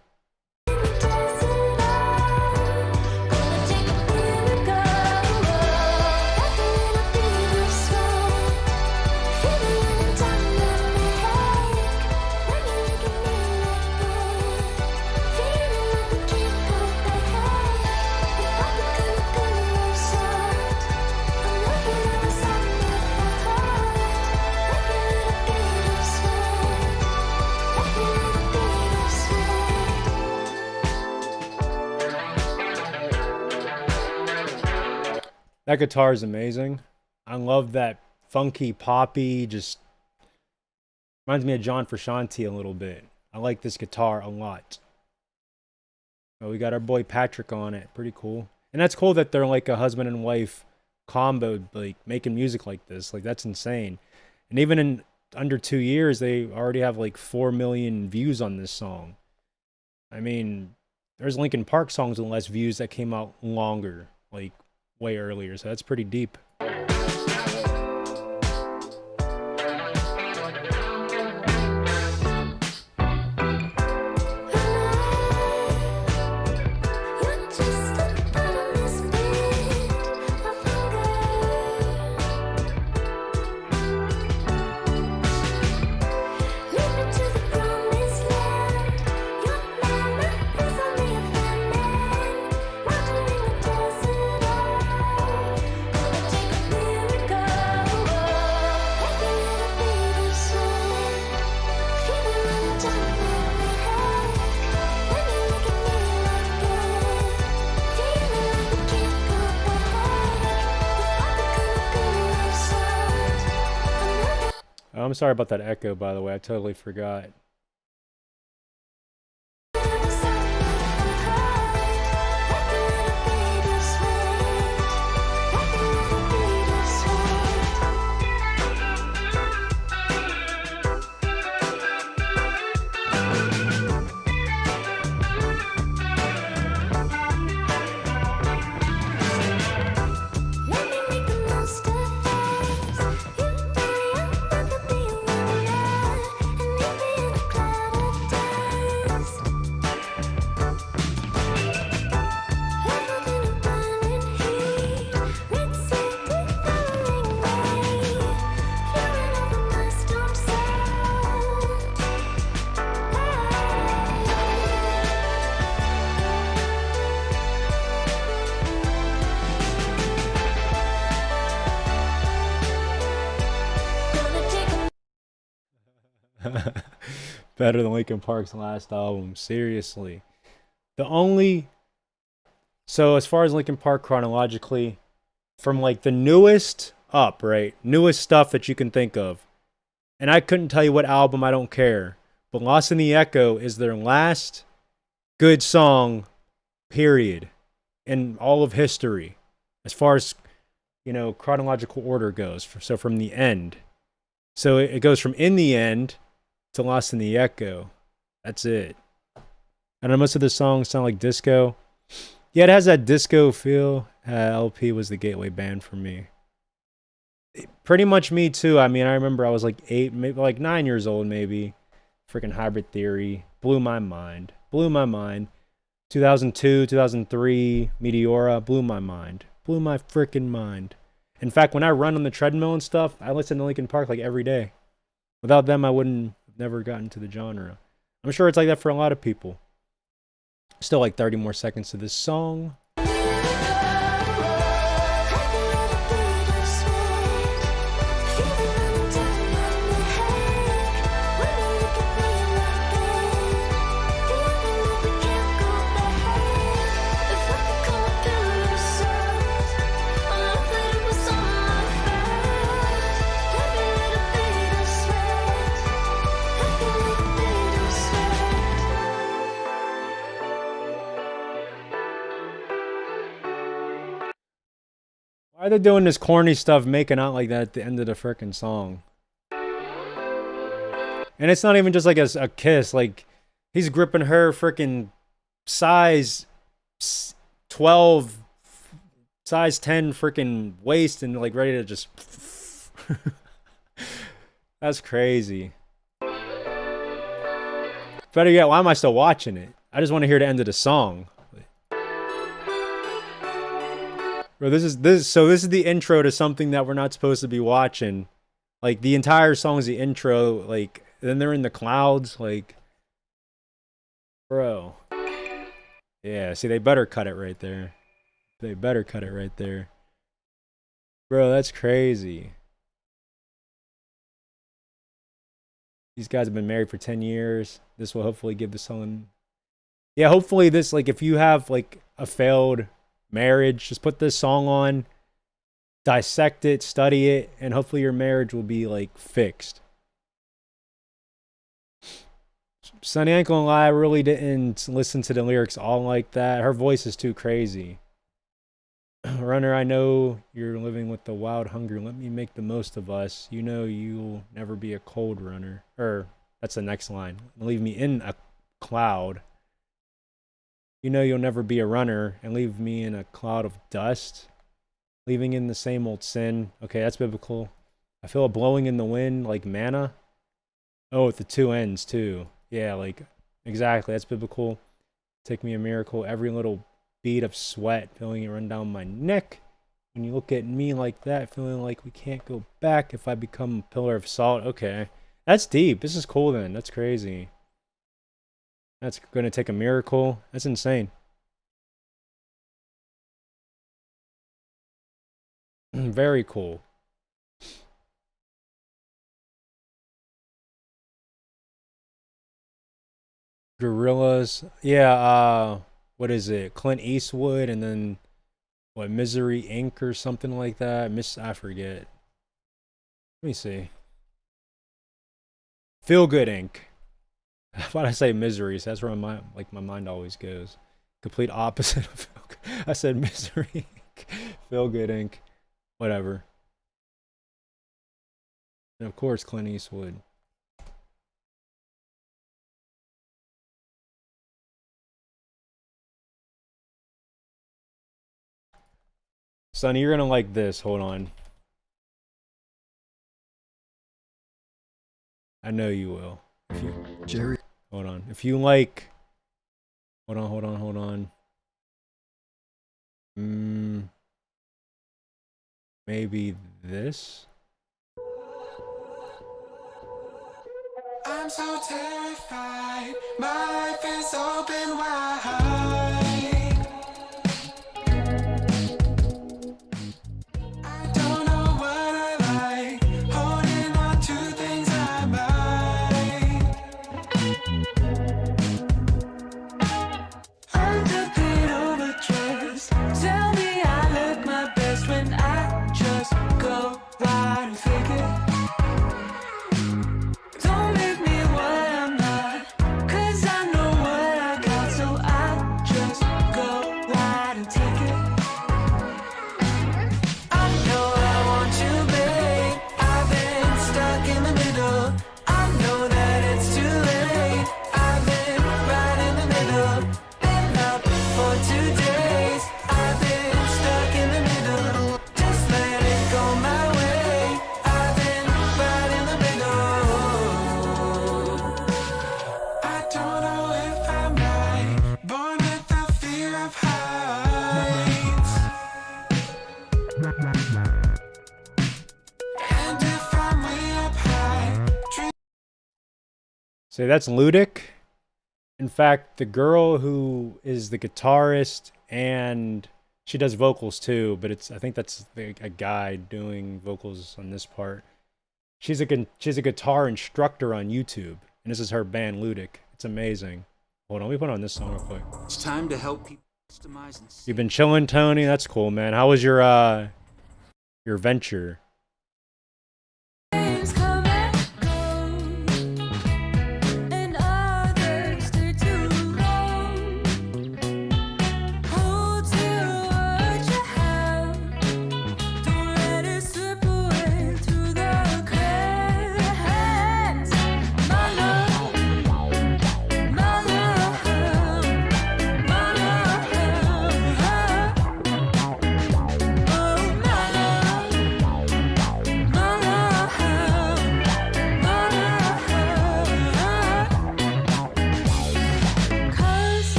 That guitar is amazing. I love that funky, poppy, just reminds me of John Frusciante a little bit. I like this guitar a lot. Oh, we got our boy Patrick on it. Pretty cool. And that's cool that they're like a husband and wife combo, like making music like this. Like that's insane. And even in under 2 years, they already have like 4 million views on this song. I mean, there's Linkin Park songs with less views that came out longer, like way earlier. So that's pretty deep. I'm sorry about that echo, by the way. I totally forgot. Better than Linkin Park's last album, seriously. So as far as Linkin Park chronologically, from like the newest up, right? Newest stuff that you can think of. And I couldn't tell you what album, I don't care. But Lost in the Echo is their last good song, period, in all of history. As far as, chronological order goes. So from the end. So it goes from In the End to Lost in the Echo. That's it. I know most of the songs sound like disco. Yeah, it has that disco feel. LP was the gateway band for me. Pretty much me too. I mean, I remember I was like 8, maybe like 9 years old, maybe. Freaking Hybrid Theory. Blew my mind. 2002, 2003, Meteora. Blew my mind. Blew my freaking mind. In fact, when I run on the treadmill and stuff, I listen to Linkin Park like every day. Without them, I wouldn't have never gotten to the genre. I'm sure it's like that for a lot of people. Still like 30 more seconds to this song. Why are they doing this corny stuff, making out like that at the end of the frickin' song? And it's not even just like a kiss. Like, he's gripping her frickin' size 12, size 10 frickin' waist and like ready to just... That's crazy. Better yet, why am I still watching it? I just want to hear the end of the song. Bro, this is the intro to something that we're not supposed to be watching. Like, the entire song is the intro, like, then they're in the clouds, like, bro. Yeah, see, they better cut it right there. They better cut it right there. Bro, that's crazy. These guys have been married for 10 years. This will hopefully give the song... Yeah, hopefully this, like, if you have, like, a failed marriage, just put this song on dissect it, study it, and hopefully your marriage will be like fixed. Sonny, I ain't gonna lie, I really didn't listen to the lyrics all like that. Her voice is too crazy. Runner, I know you're living with the wild hunger. Let me make the most of us. You know you'll never be a cold runner. Or, that's the next line. Leave me in a cloud. You know you'll never be a runner and leave me in a cloud of dust. Leaving in the same old sin. Okay, that's biblical. I feel a blowing in the wind like manna. Oh, with the two ends too. Yeah, like, exactly. That's biblical. Take me a miracle. Every little bead of sweat, feeling it run down my neck. When you look at me like that, feeling like we can't go back if I become a pillar of salt. Okay. That's deep. This is cool then. That's crazy. That's going to take a miracle. That's insane. Very cool. Gorillas. Yeah, what is it? Clint Eastwood and then what, Misery Inc. or something like that. I forget. Let me see. Feel Good Inc. Why did I say misery? So that's where my mind always goes. Complete opposite of Feel Good. I said Misery Inc. Feel Good Inc. Whatever. And of course Clint Eastwood. Sonny, you're gonna like this. Hold on. I know you will. If you, Jerry. hold on. If you like, hold on. Maybe this. I'm so terrified. My life is open wide. I don't know what I like. Holding on to things I might. Underpaid, overdressed. Tell me I look my best when I just go right and figure. Don't make me what I'm not, 'cause I know what I got, so I just go right and take it. I know I want you, babe. I've been stuck in the middle. I know that it's too late. I've been right in the middle. Been up for 2 days. I've been stuck in the middle. Just let it go my way. I've been right in the middle. I don't know if I'm right. Born with the fear of heights. And if I'm way up high, Say that's Ludic. In fact, the girl who is the guitarist and she does vocals too, but I think that's a guy doing vocals on this part. She's a guitar instructor on YouTube, and this is her band Ludic. It's amazing. Hold on, let me put on this song real quick. It's time to help people customize and You've been chilling, Tony. That's cool, man. How was your venture? Days come and go, and others stay too long. Hold to what you have. Don't let it slip away through the cracks. My love, my love, my love. Oh, my love.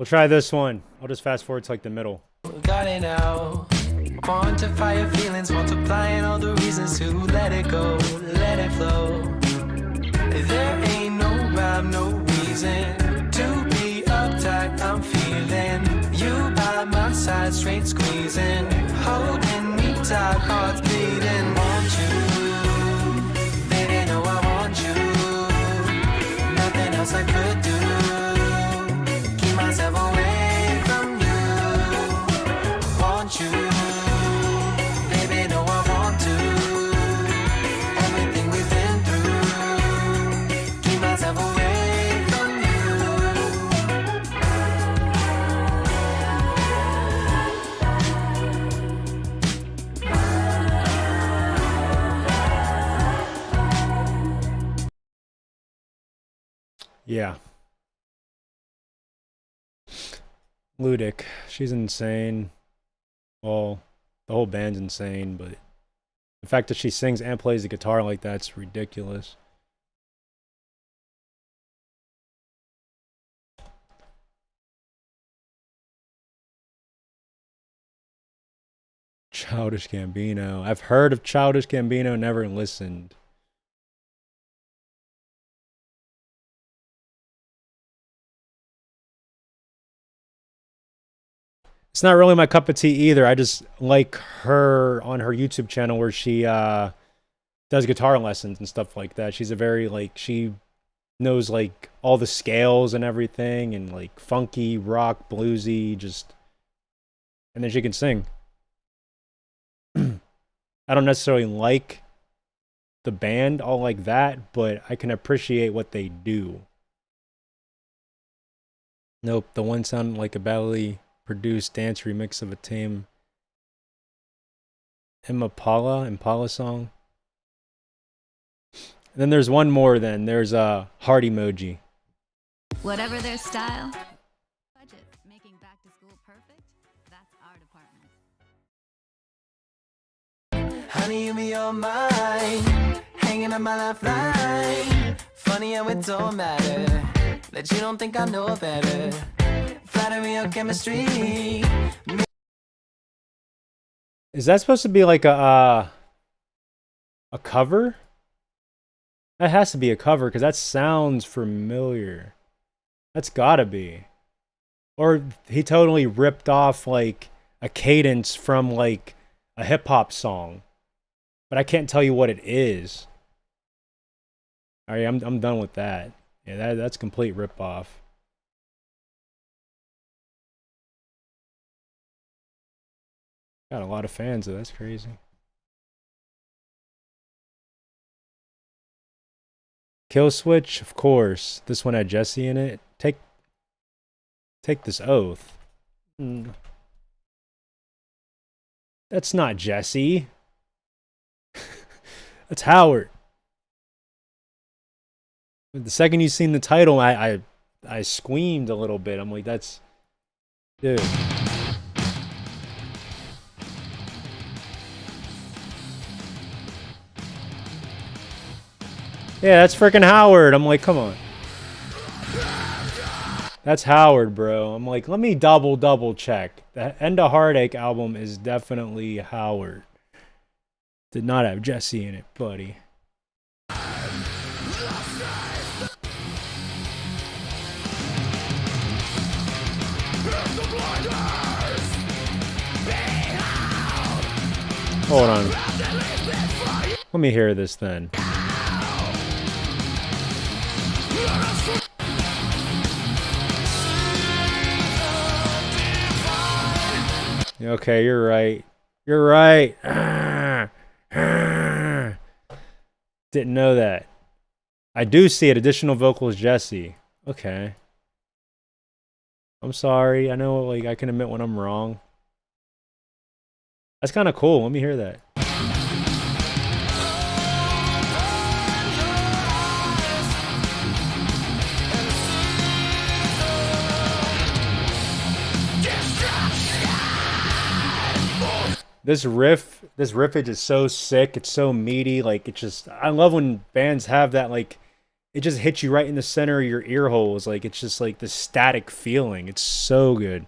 We'll try this one. I'll just fast forward to like the middle. Got it now. Quantify your feelings, multiplying all the reasons to let it go, let it flow. There ain't no rhyme, no reason to be uptight. I'm feeling you by my side, straight squeezing, holding me tight, hearts beating. Want you, baby, know I want you. Nothing else I could do. Keep myself away from you. Want you, baby, know I want to. Everything we've been through. Keep myself away from Yeah. Ludic. She's insane. Well, the whole band's insane, but the fact that she sings and plays the guitar like that's ridiculous. Childish Gambino. I've heard of Childish Gambino, never listened. It's not really my cup of tea either. I just like her on her YouTube channel where she does guitar lessons and stuff like that. She's a very like, she knows like all the scales and everything and like funky, rock, bluesy, just, and then she can sing. I don't necessarily like the band all like that, but I can appreciate what they do. Nope, the one sounded like a badly produced dance remix of a Tame Impala song. And then there's one more then. There's a heart emoji. Whatever their style, budget, making back to school perfect, that's our department. honey, you be on mine, hanging on my lifeline. Funny how it don't matter that you don't think I know better. Flattery or chemistry. Is that supposed to be like a cover? That has to be a cover because that sounds familiar. That's gotta be. Or he totally ripped off like a cadence from like a hip hop song. But I can't tell you what it is. Alright, I'm done with that. Yeah, that's complete rip off. Got a lot of fans though, that's crazy. Kill Switch, of course. This one had Jesse in it. Take this oath. That's not Jesse. That's Howard. The second you seen the title, I screamed a little bit. I'm like, that's, dude. Yeah, that's freaking Howard. I'm like, come on. That's Howard, bro. I'm like, let me double check. The End of Heartache album is definitely Howard. Did not have Jesse in it, buddy. Hold on. Let me hear this then. Okay, you're right. You're right. Didn't know that. I do see it. Additional vocals, Jesse. Okay. I'm sorry. I know, like, I can admit when I'm wrong. That's kind of cool. Let me hear that. This riffage is so sick. It's so meaty. Like, it's just, I love when bands have that, like, it just hits you right in the center of your ear holes. Like it's just like the static feeling. It's so good.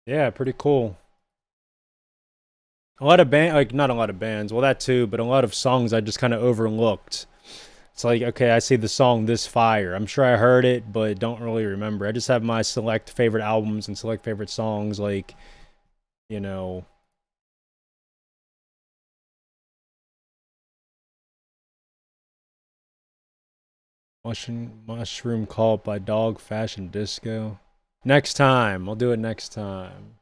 Yeah, pretty cool. A lot of like not a lot of bands, well that too, but a lot of songs I just kind of overlooked. It's like, okay, I see the song This Fire. I'm sure I heard it, but don't really remember. I just have my select favorite albums and select favorite songs, like, you know. Mushroom Cult by Dog Fashion Disco. Next time. I'll do it next time.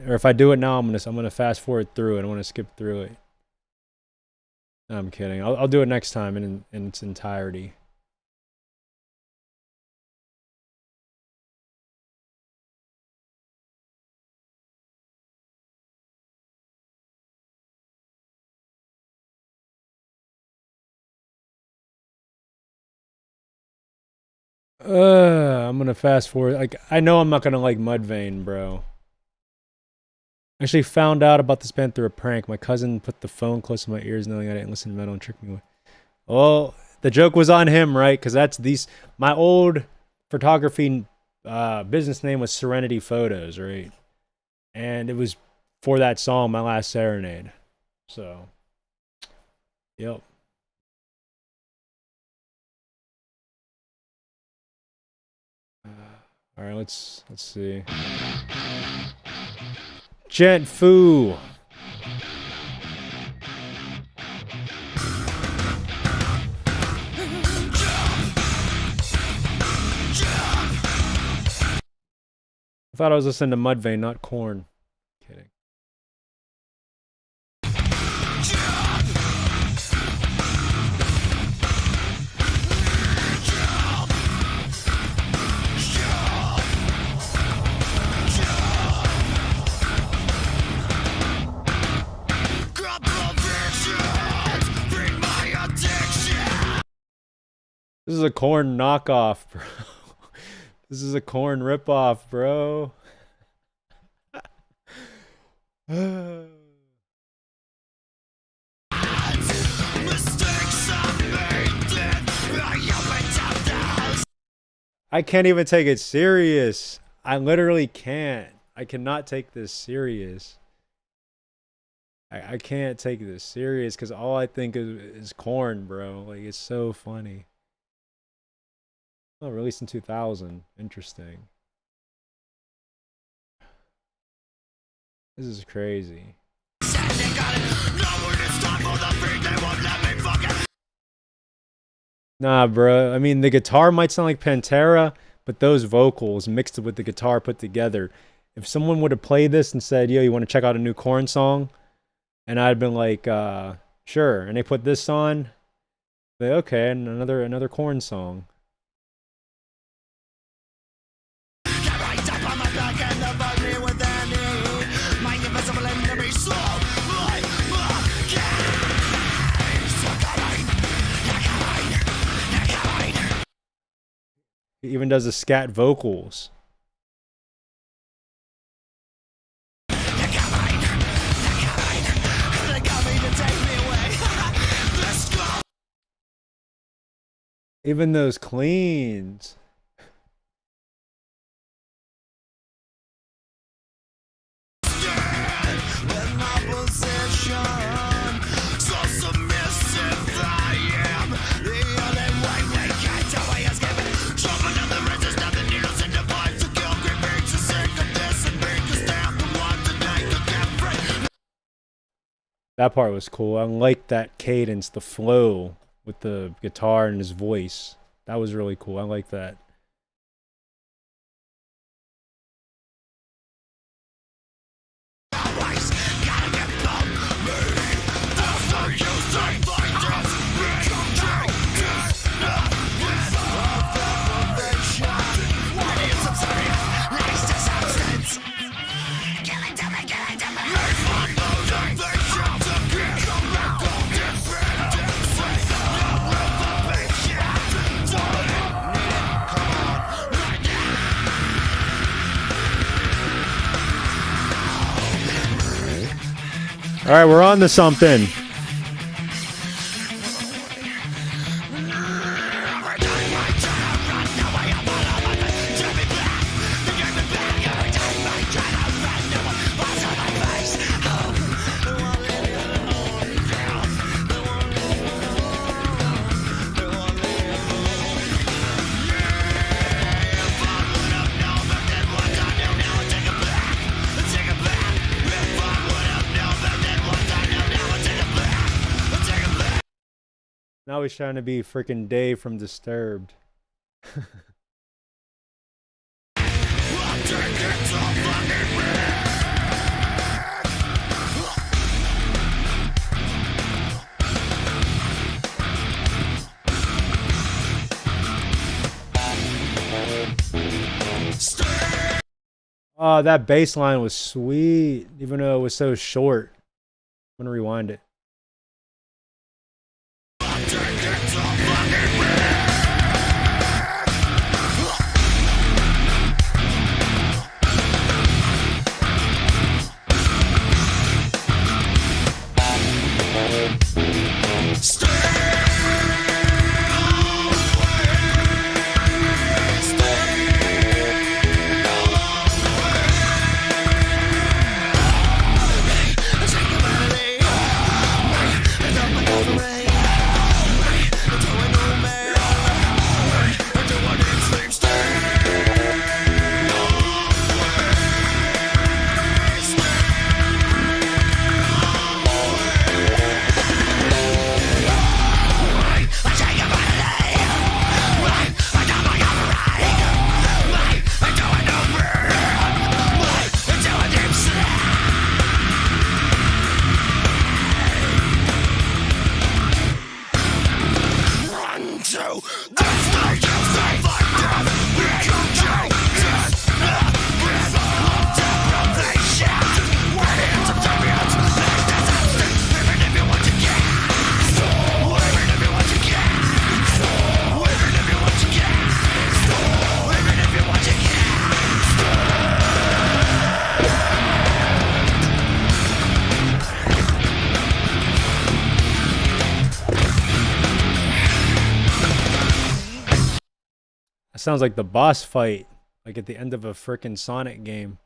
Or if I do it now, I'm gonna fast forward through it. I want to skip through it. No, I'm kidding. I'll do it next time in its entirety. I'm gonna fast forward. Like I know I'm not gonna like Mudvayne, bro. I actually found out about this band through a prank. My cousin put the phone close to my ears knowing I didn't listen to metal and tricked me away. Well, the joke was on him, right? Because that's my old photography business name was Serenity Photos, right? And it was for that song, My Last Serenade. So, yep. All right, let's see. Jet Foo. I thought I was listening to Mudvayne, not Korn. Kidding. This is a Korn knockoff, bro. This is a Korn ripoff, bro. I can't even take it serious. I literally can't. I cannot take this serious. I can't take this serious because all I think is corn, bro. Like, it's so funny. Oh, released in 2000. Interesting. This is crazy. Nah, bro. I mean, the guitar might sound like Pantera, but those vocals mixed with the guitar put together. If someone would have played this and said, yo, you want to check out a new Korn song? And I'd been like, sure. And they put this on. Like, okay, and another Korn song. He even does the scat vocals. Even those cleans. That part was cool. I like that cadence, the flow with the guitar and his voice. That was really cool. I like that. All right, we're on to something. Now he's trying to be freaking Dave from Disturbed. Oh, that bass line was sweet, even though it was so short. I'm gonna rewind it. sounds like the boss fight, like at the end of a frickin' Sonic game.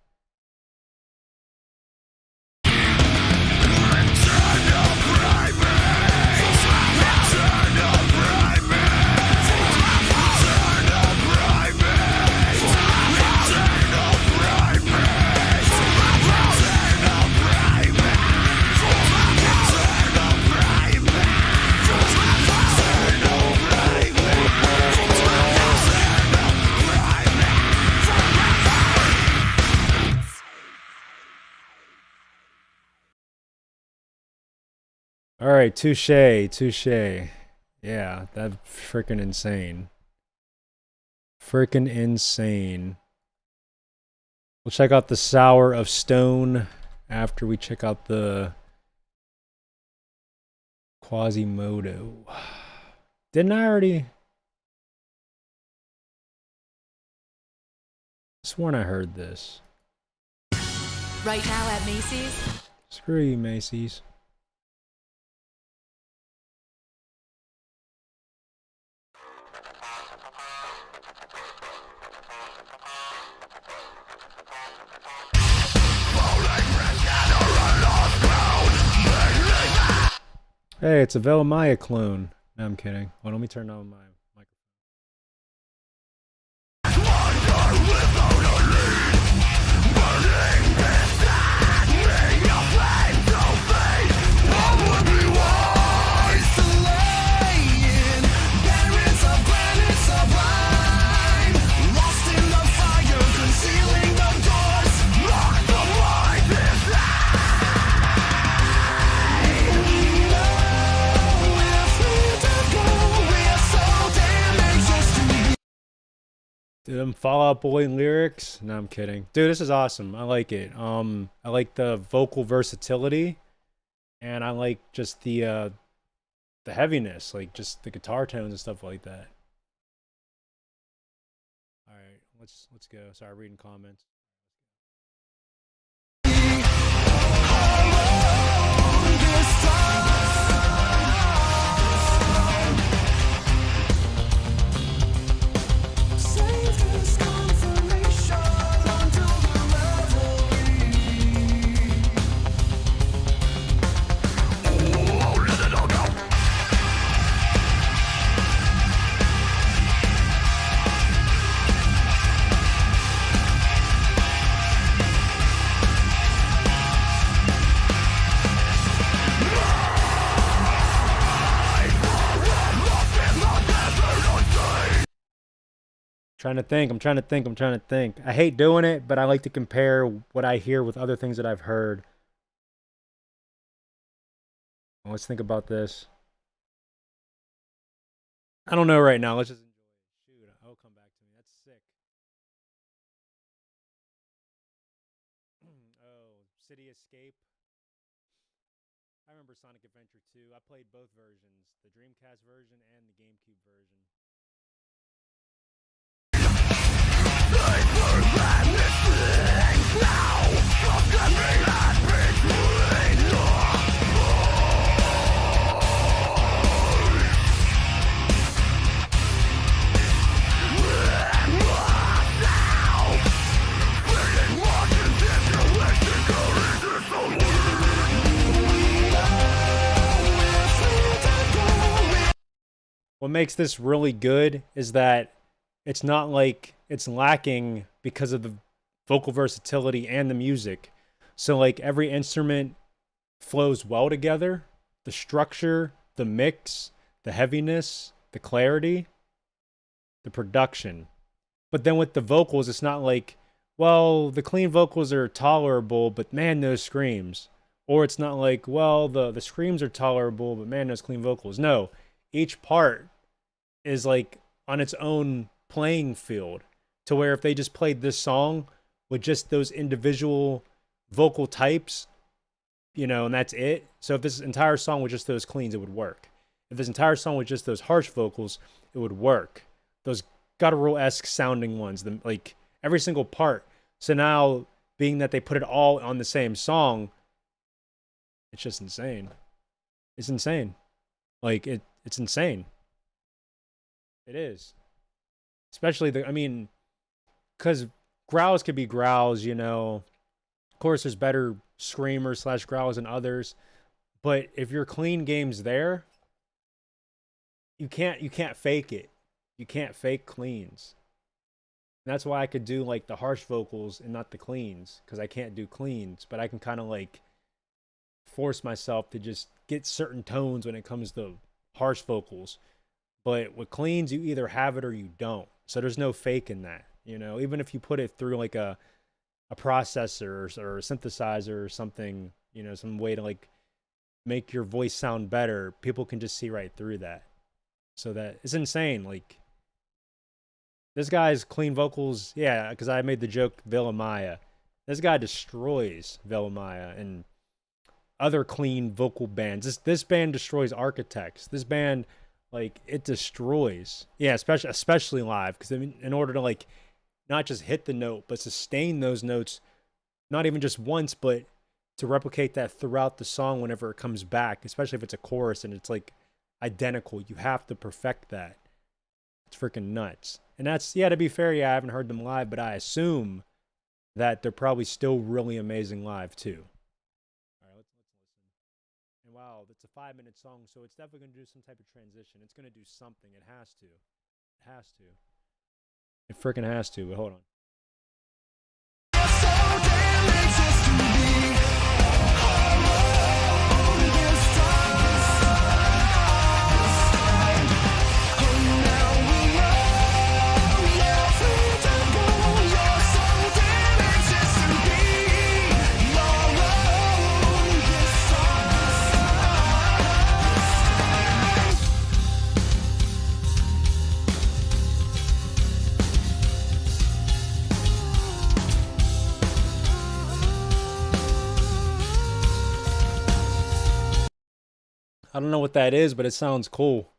All right, touche. Yeah, that's freaking insane. Freaking insane. We'll check out the Sour of Stone after we check out the Quasimodo. Didn't I already? Sworn I heard this. Right now at Macy's. Screw you, Macy's. Hey, it's a Velmaya clone. No, I'm kidding. Well, let me turn on my microphone. Dude, them Fallout Boy lyrics? No, I'm kidding. Dude, this is awesome. I like it. I like the vocal versatility, and I like just the heaviness, like just the guitar tones and stuff like that. All right, let's go. Sorry, reading comments. I'm trying to think. I hate doing it, but I like to compare what I hear with other things that I've heard. Well, let's think about this. I don't know right now. Let's just enjoy it. Shoot, oh, come back to me. That's sick. Oh, City Escape. I remember Sonic Adventure 2. I played both versions, the Dreamcast version and the GameCube version. What makes this really good is that it's not like it's lacking because of the vocal versatility and the music. So like every instrument flows well together. The structure, the mix, the heaviness, the clarity, the production. But then with the vocals, it's not like, well, the clean vocals are tolerable, but man, those screams. Or it's not like, well, the screams are tolerable, but man, those clean vocals. No, each part is like on its own playing field, to where if they just played this song with just those individual vocal types, you know, and that's it. So if this entire song was just those cleans, it would work. If this entire song was just those harsh vocals, it would work. Those guttural-esque sounding ones, like every single part. So now, being that they put it all on the same song, it's just insane. It's insane. Like, it's insane. It is. Especially I mean, because growls could be growls, you know. Of course, there's better screamers / growls than others. But if your clean game's there, you can't fake it. You can't fake cleans. And that's why I could do like the harsh vocals and not the cleans, because I can't do cleans, but I can kind of like force myself to just get certain tones when it comes to harsh vocals. But with cleans, you either have it or you don't. So there's no fake in that, you know. Even if you put it through like a processor or a synthesizer or something, you know, some way to like make your voice sound better, people can just see right through that. So that it's insane. Like, this guy's clean vocals, yeah, because I made the joke Villa Maya. This guy destroys Villa Maya and other clean vocal bands. This band destroys Architects. This band, like, it destroys. Yeah, especially live, because in order to like not just hit the note, but sustain those notes, not even just once, but to replicate that throughout the song whenever it comes back, especially if it's a chorus and it's like identical. You have to perfect that. It's freaking nuts. And that's, yeah, to be fair, yeah, I haven't heard them live, but I assume that they're probably still really amazing live too. All right, let's listen. And wow, it's a 5-minute song, so it's definitely going to do some type of transition. It's going to do something. It has to. It has to. It freaking has to, but hold on. I don't know what that is, but it sounds cool.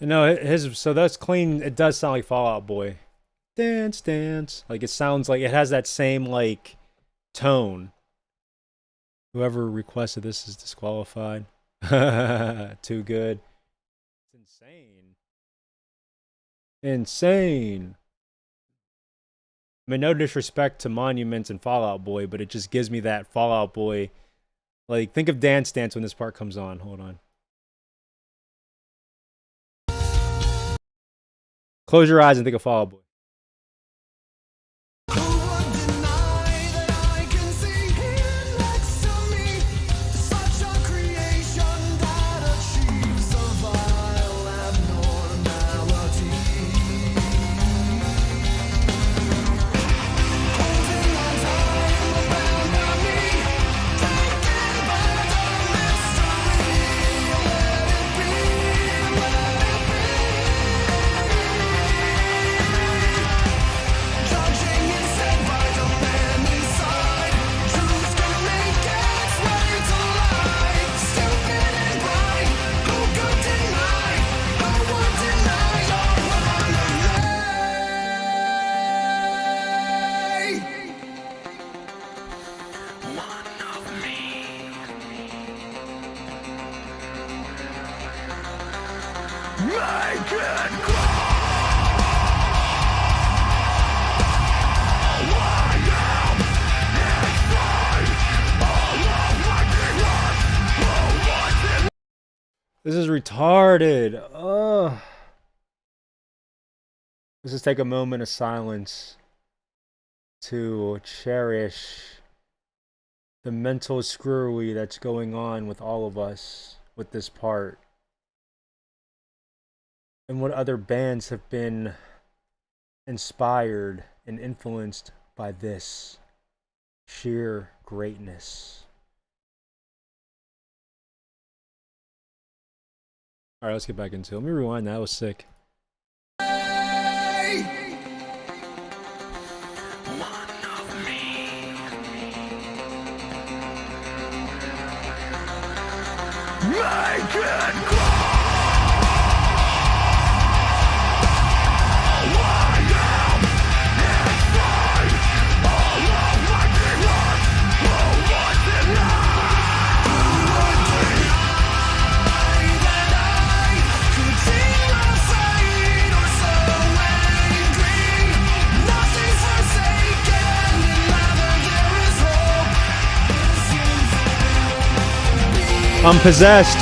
No, so that's clean. It does sound like Fall Out Boy. Dance, dance. Like, it sounds like it has that same like tone. Whoever requested this is disqualified. Too good. It's insane. Insane. I mean, no disrespect to Monuments and Fall Out Boy, but it just gives me that Fall Out Boy. Like, think of Dance Dance when this part comes on. Hold on. Close your eyes and think of Fall Out Boy. This is retarded. Ugh. Let's just take a moment of silence to cherish the mental screwy that's going on with all of us with this part. And what other bands have been inspired and influenced by this sheer greatness. All right, let's get back into it. Let me rewind. That was sick. Make it go! I am I'm possessed.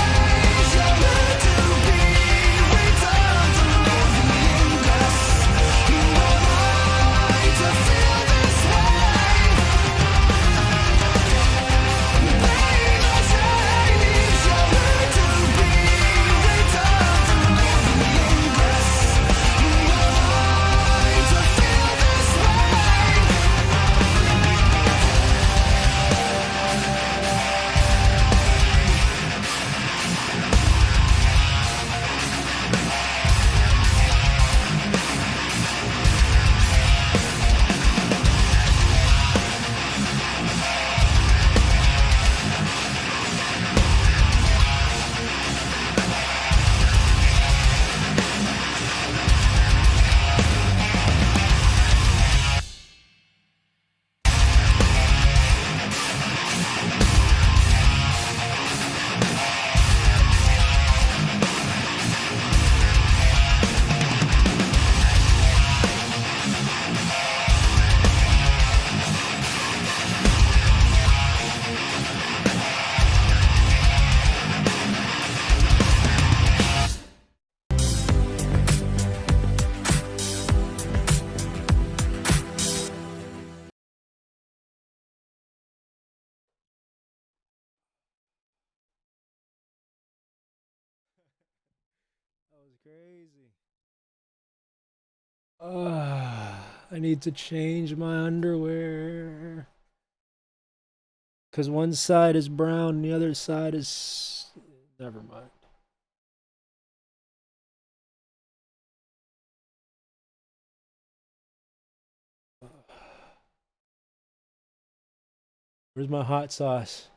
That was crazy. I need to change my underwear. Because one side is brown and the other side is... Never mind. Where's my hot sauce?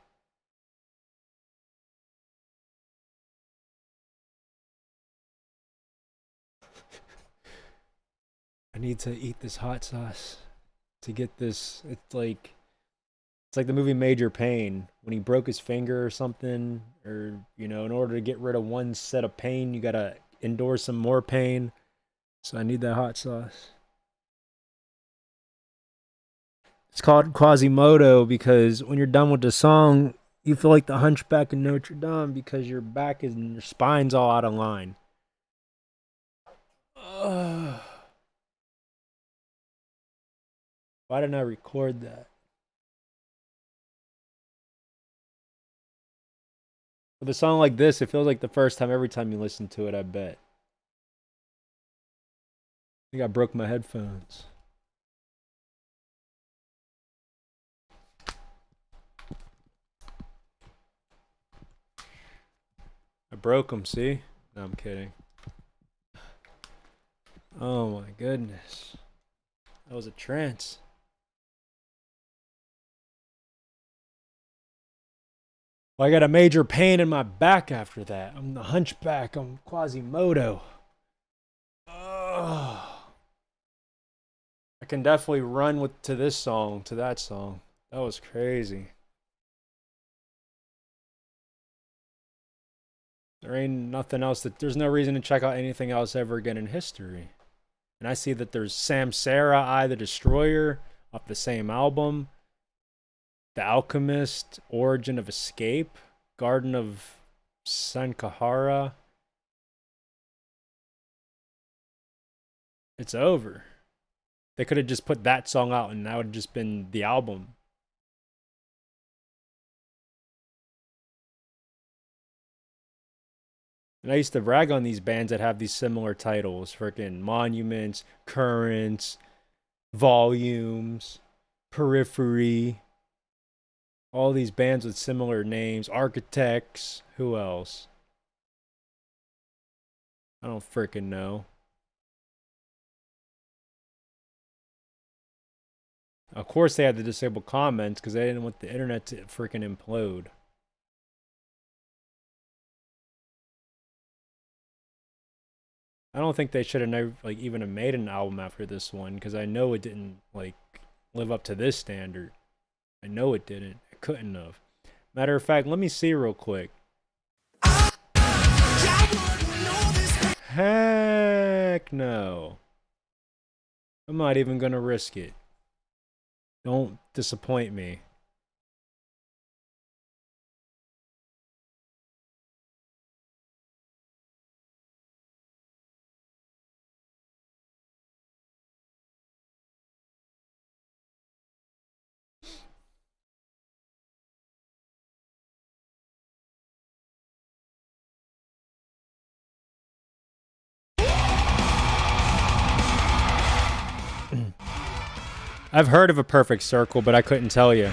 I need to eat this hot sauce to get this. It's like the movie Major Pain when he broke his finger or something, or in order to get rid of one set of pain, you gotta endure some more pain. So I need that hot sauce. It's called Quasimodo because when you're done with the song, you feel like the Hunchback of Notre Dame because your back and your spine's all out of line. Why didn't I record that? With a song like this, it feels like the first time every time you listen to it, I bet. I think I broke my headphones. I broke them, see? No, I'm kidding. Oh my goodness. That was a trance. Well, I got a major pain in my back after that. I'm the Hunchback. I'm Quasimodo. Oh. I can definitely run to this song, to that song. That was crazy. There ain't nothing else there's no reason to check out anything else ever again in history. And I see that there's Samsara, I the Destroyer, off the same album. The Alchemist, Origin of Escape, Garden of Sankahara. It's over. They could have just put that song out and that would have just been the album. And I used to brag on these bands that have these similar titles. Freaking Monuments, Currents, Volumes, Periphery. All these bands with similar names. Architects. Who else? I don't freaking know. Of course they had to disable comments because they didn't want the internet to freaking implode. I don't think they should have never even have made an album after this one because I know it didn't live up to this standard. I know it didn't. It couldn't have. Matter of fact, let me see real quick. Heck no. I'm not even gonna risk it. Don't disappoint me. I've heard of a perfect circle, but I couldn't tell you.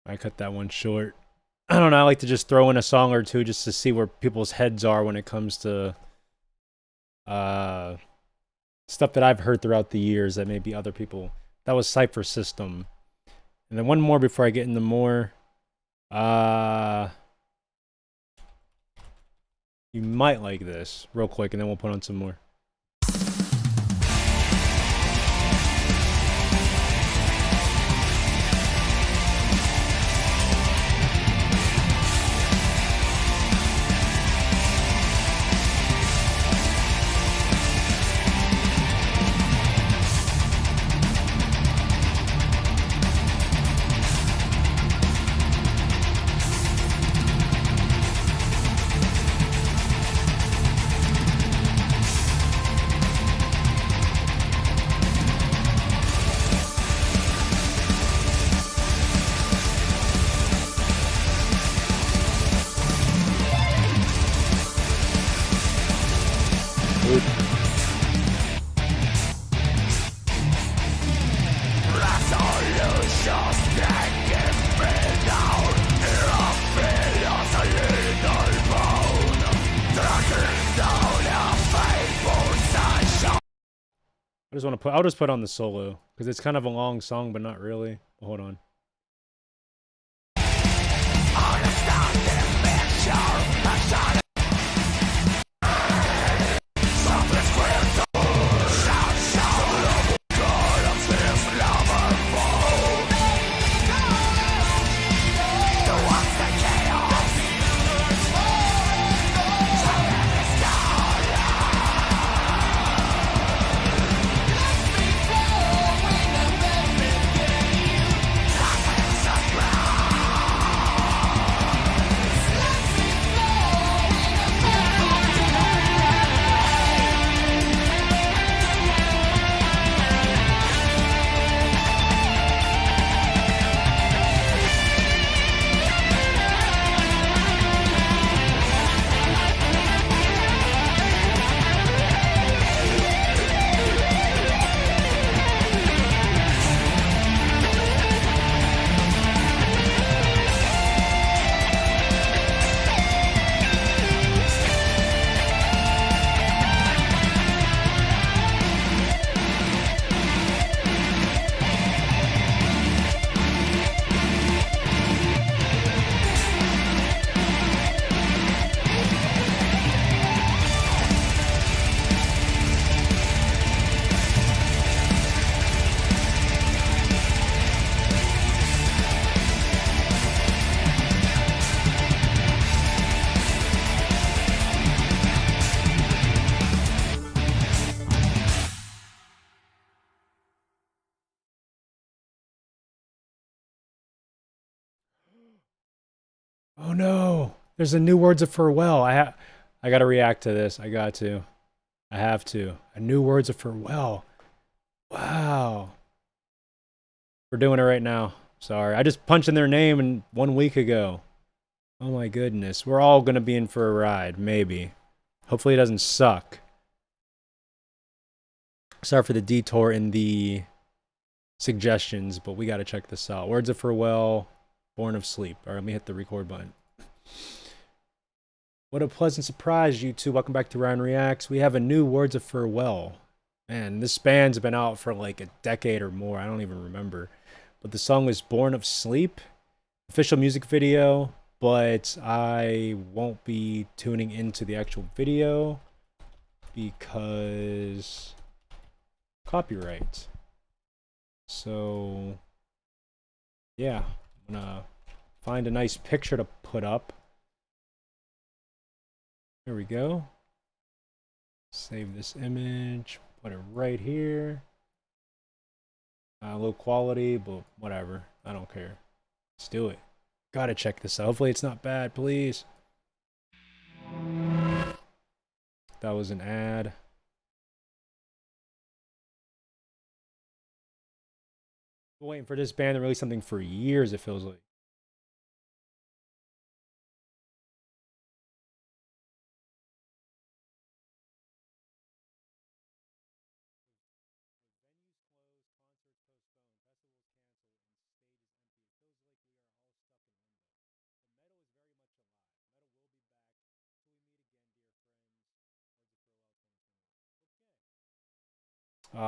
I cut that one short. I don't know, I like to just throw in a song or two just to see where people's heads are when it comes to stuff that I've heard throughout the years that maybe other people. That was Cypher System. And then one more before I get into more. You might like this real quick, and then we'll put on some more. I'll just put on the solo because it's kind of a long song, but not really. Hold on. no. There's a new Words of Farewell. I got to react to this. I got to. I have to. A new Words of Farewell. Wow. We're doing it right now. Sorry. I just punched in their name 1 week ago. Oh my goodness. We're all going to be in for a ride. Maybe. Hopefully it doesn't suck. Sorry for the detour in the suggestions, but we got to check this out. Words of Farewell, Born of Sleep. All right, let me hit the record button. What a pleasant surprise, YouTube. Welcome back to RyanREAX. We have a new Words of Farewell. Man, this band's been out for like a decade or more. I don't even remember. But the song is Born of Sleep. Official music video, but I won't be tuning into the actual video because copyright. So yeah, I'm gonna find a nice picture to put up. There we go. Save this image, put it right here. Low quality, but whatever. I don't care. Let's do it. Gotta check this out. Hopefully it's not bad, please. That was an ad. Been waiting for this band to release something for years, it feels like.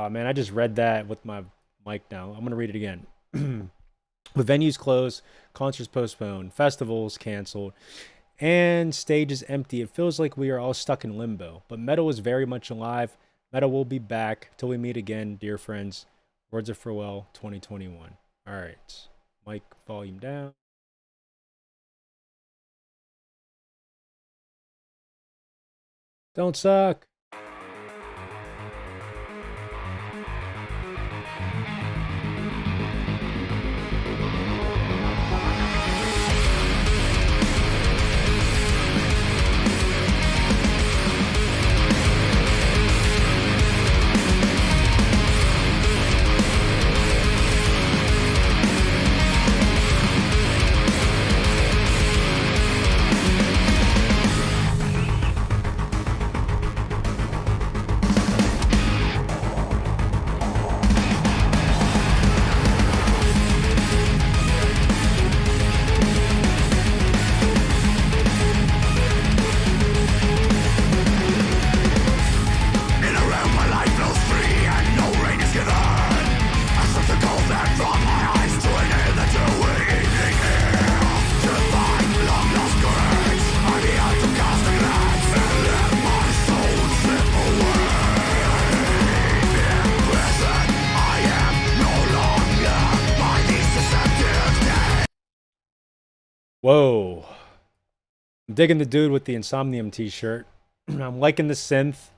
Man, I just read that with my mic now. I'm going to read it again. With venues closed, concerts postponed, festivals canceled, and stages empty, it feels like we are all stuck in limbo. But metal is very much alive. Metal will be back till we meet again, dear friends. Words of Farewell 2021. All right. Mic volume down. Don't suck. Whoa. I'm digging the dude with the Insomnium t-shirt. I'm liking the synth.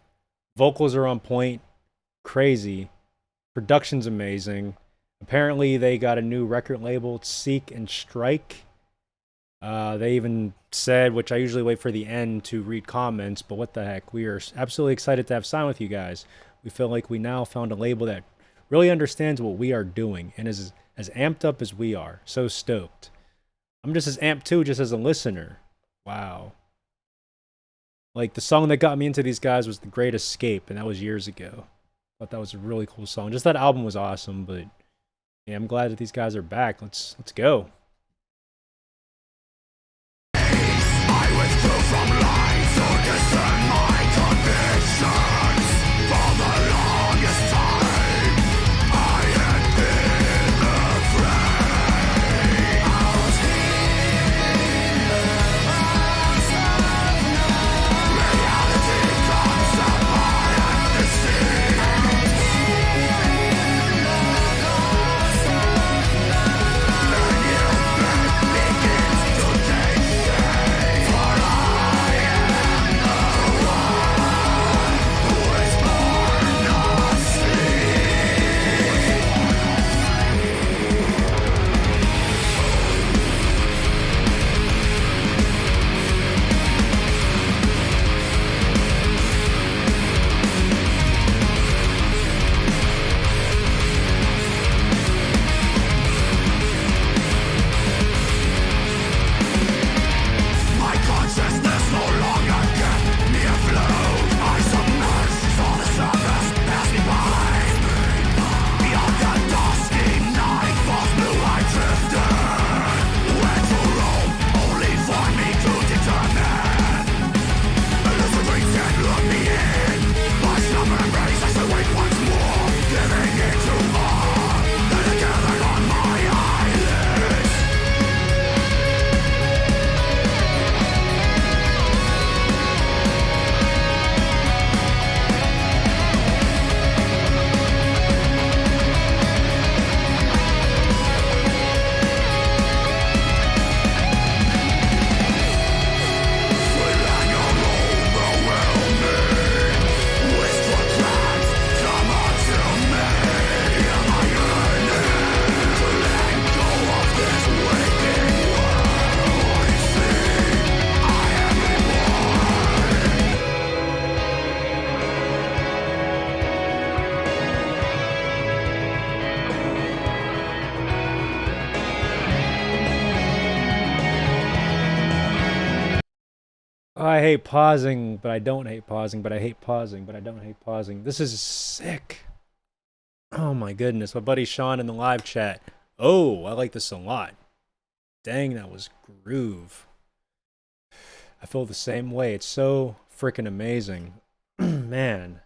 Vocals are on point. Crazy. Production's amazing. Apparently they got a new record label. It's Seek and Strike. They even said, which I usually wait for the end to read comments, but what the heck. We are absolutely excited to have signed with you guys. We feel like we now found a label that really understands what we are doing and is as amped up as we are. So stoked. I'm just as amped too, just as a listener. Wow. Like, the song that got me into these guys was The Great Escape, and that was years ago. Thought that was a really cool song. Just that album was awesome, but yeah, I'm glad that these guys are back. Let's go. I withdrew from life to discern my convictions. For the longest time, I had been afraid. Out in the house of night, reality comes at my amnesty. Out here in the house of night, and you I hate pausing, but I don't hate pausing, but I hate pausing, but I don't hate pausing. This is sick. Oh my goodness. My buddy Sean in the live chat. Oh, I like this a lot. Dang, that was groove. I feel the same way. It's so freaking amazing. Man.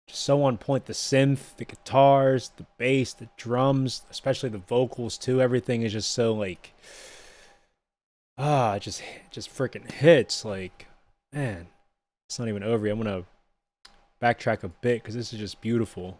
Just so on point. The synth, the guitars, the bass, the drums, especially the vocals too. Everything is just so like it just freaking hits. Like, man, it's not even over yet. I'm gonna backtrack a bit because this is just beautiful.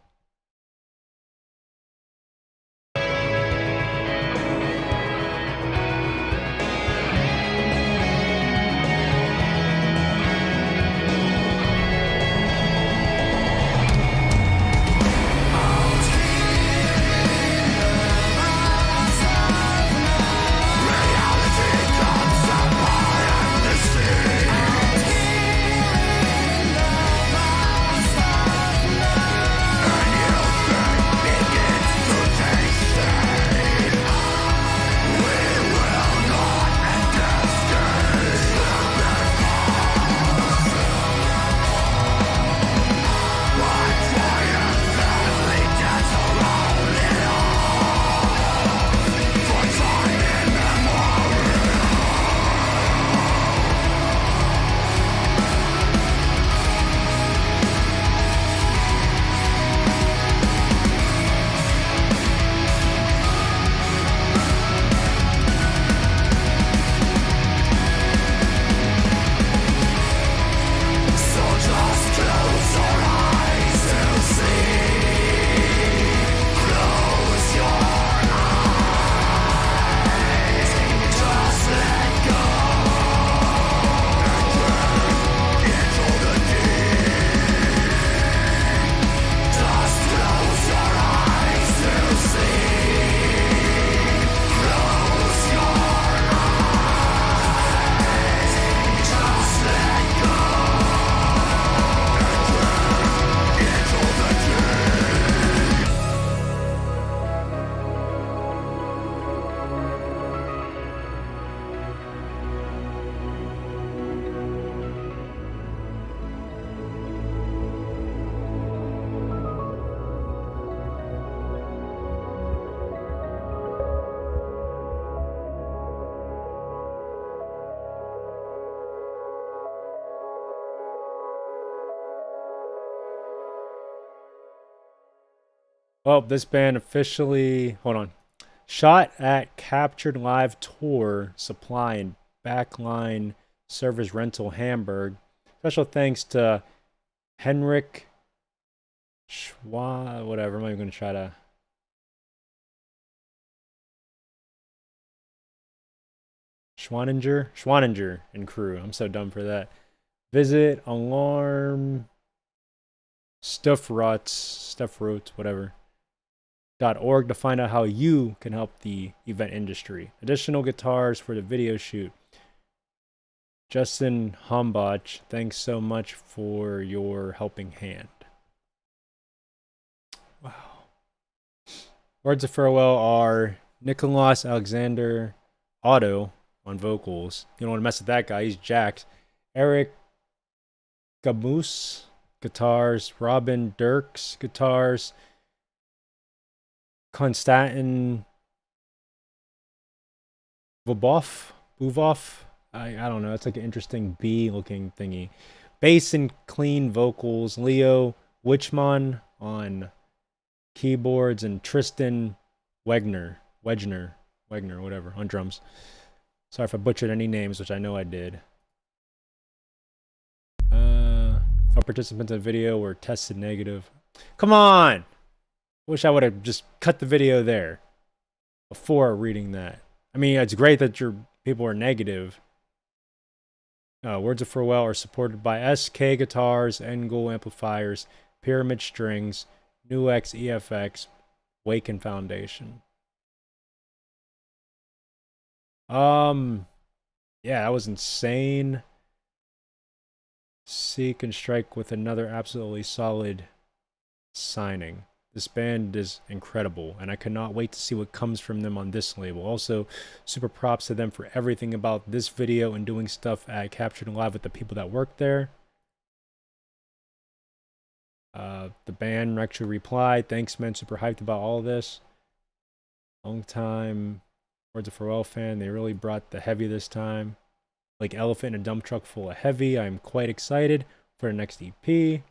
Well, this band officially, hold on, shot at Captured Live Tour Supply and Backline Service Rental Hamburg. Special thanks to Henrik whatever, I'm not even going to try to. Schwaninger and crew. I'm so dumb for that. Visit alarm stuffrots, whatever. .org to find out how you can help the event industry. Additional guitars for the video shoot. Justin Hombach, thanks so much for your helping hand. Wow. Words of farewell are Nicholas Alexander Otto on vocals. You don't want to mess with that guy. He's jacked. Eric Gamoose, guitars. Robin Dirks, guitars. Konstantin Buvov. I don't know. It's like an interesting bee-looking thingy. Bass and clean vocals. Leo Wichmann on keyboards and Tristan Wegner, whatever, on drums. Sorry if I butchered any names, which I know I did. All participants in the video were tested negative. Come on! Wish I would have just cut the video there before reading that. I mean, it's great that your people are negative. Words of farewell are supported by SK Guitars, Engel Amplifiers, Pyramid Strings, NewX EFX, Waken Foundation. Yeah, that was insane. Seek and strike with another absolutely solid signing. This band is incredible, and I could not wait to see what comes from them on this label. Also, super props to them for everything about this video and doing stuff at Captured Live with the people that work there. The band actually replied, "Thanks, man. Super hyped about all this. Long time Words of Farewell fan. They really brought the heavy this time. Like elephant in a dump truck full of heavy. I'm quite excited for the next EP.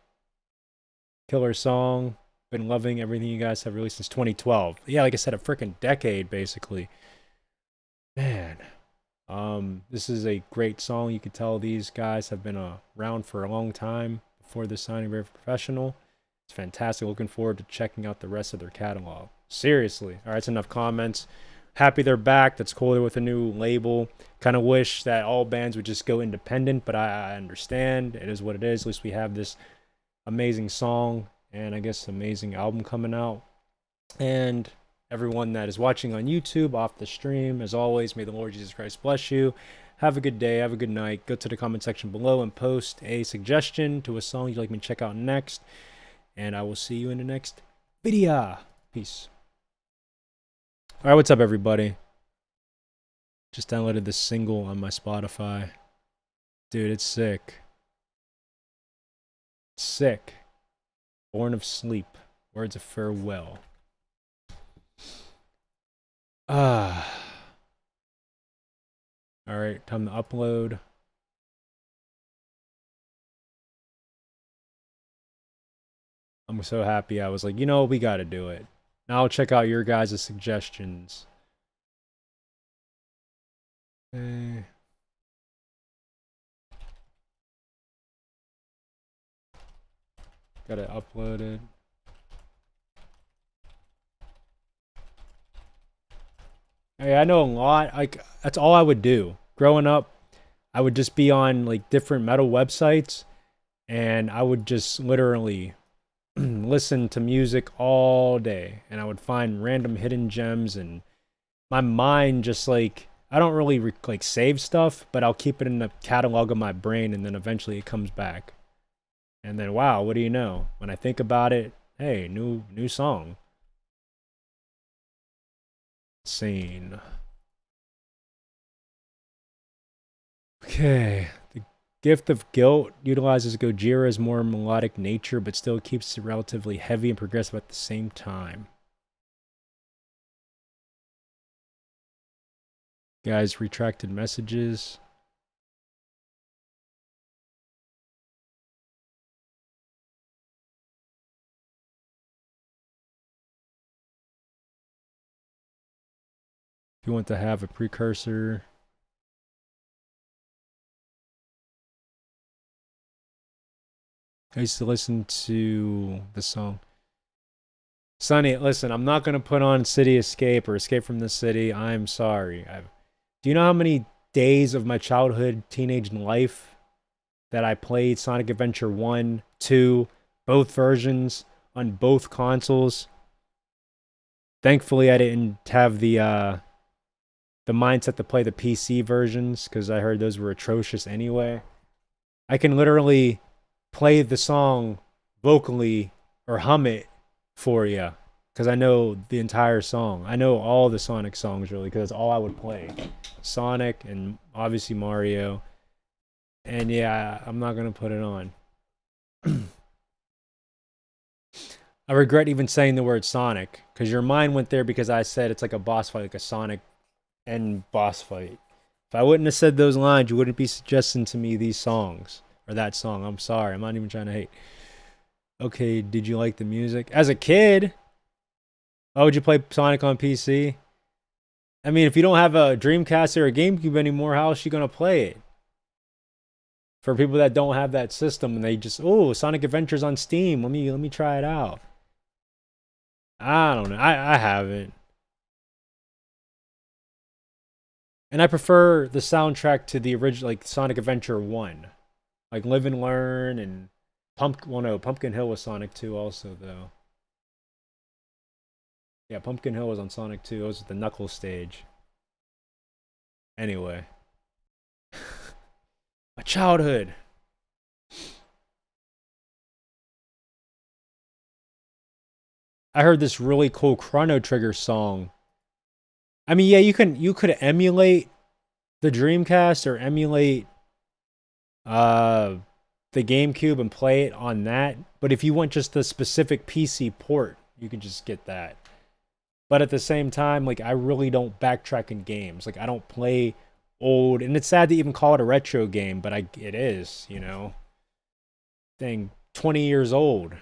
Killer song. Been loving everything you guys have released since 2012. Yeah, like I said, a freaking decade, basically. Man. This is a great song. You can tell these guys have been around for a long time before this signing, very professional. It's fantastic. Looking forward to checking out the rest of their catalog. Seriously. All right, that's enough comments. Happy they're back. That's cool. They're with a new label. Kind of wish that all bands would just go independent, but I understand. It is what it is. At least we have this amazing song and I guess amazing album coming out. And everyone that is watching on YouTube off the stream, as always, may the Lord Jesus Christ bless you. Have a good day. Have a good night. Go to the comment section below and post a suggestion to a song you'd like me to check out next. And I will see you in the next video. Peace. All right, what's up, everybody? Just downloaded this single on my Spotify. Dude, it's sick. It's sick. Born of Sleep. Words of Farewell. All right, time to upload. I'm so happy. I was like, you know, we got to do it. Now I'll check out your guys' suggestions. Okay. Got it uploaded. Hey, I know a lot. Like, that's all I would do. Growing up, I would just be on like different metal websites and I would just literally listen to music all day and I would find random hidden gems, and my mind just like, I don't really like save stuff, but I'll keep it in the catalog of my brain and then eventually it comes back. And then, wow, what do you know? When I think about it, hey, new song. Insane. Okay. The Gift of Guilt utilizes Gojira's more melodic nature, but still keeps it relatively heavy and progressive at the same time. Guys, retracted messages. If you want to have a precursor. I used to listen to the song. Sonny, listen, I'm not going to put on City Escape or Escape from the City. I'm sorry. Do you know how many days of my childhood, teenage life that I played Sonic Adventure 1, 2, both versions on both consoles? Thankfully, I didn't have the mindset to play the PC versions because I heard those were atrocious anyway. I can literally play the song vocally or hum it for you because I know the entire song. I know all the Sonic songs really because that's all I would play. Sonic and obviously Mario. And yeah, I'm not going to put it on. I regret even saying the word Sonic because your mind went there because I said it's like a boss fight, like a Sonic and boss fight. If I wouldn't have said those lines, you wouldn't be suggesting to me these songs or that song. I'm sorry. I'm not even trying to hate. Okay, did you like the music? As a kid, why would you play Sonic on PC? I mean, if you don't have a Dreamcast or a GameCube anymore, how else are you going to play it? For people that don't have that system and they just, oh, Sonic Adventure's on Steam. Let me try it out. I don't know. I haven't. And I prefer the soundtrack to the original, like Sonic Adventure 1. Like Live and Learn and Pumpkin Hill was Sonic 2 also, though. Yeah, Pumpkin Hill was on Sonic 2. It was the Knuckles stage. Anyway. My childhood. I heard this really cool Chrono Trigger song. I mean, yeah, you could emulate the Dreamcast or emulate the GameCube and play it on that. But if you want just the specific PC port, you can just get that. But at the same time, like, I really don't backtrack in games. Like, I don't play old, and it's sad to even call it a retro game, but it is, you know. Dang, 20 years old.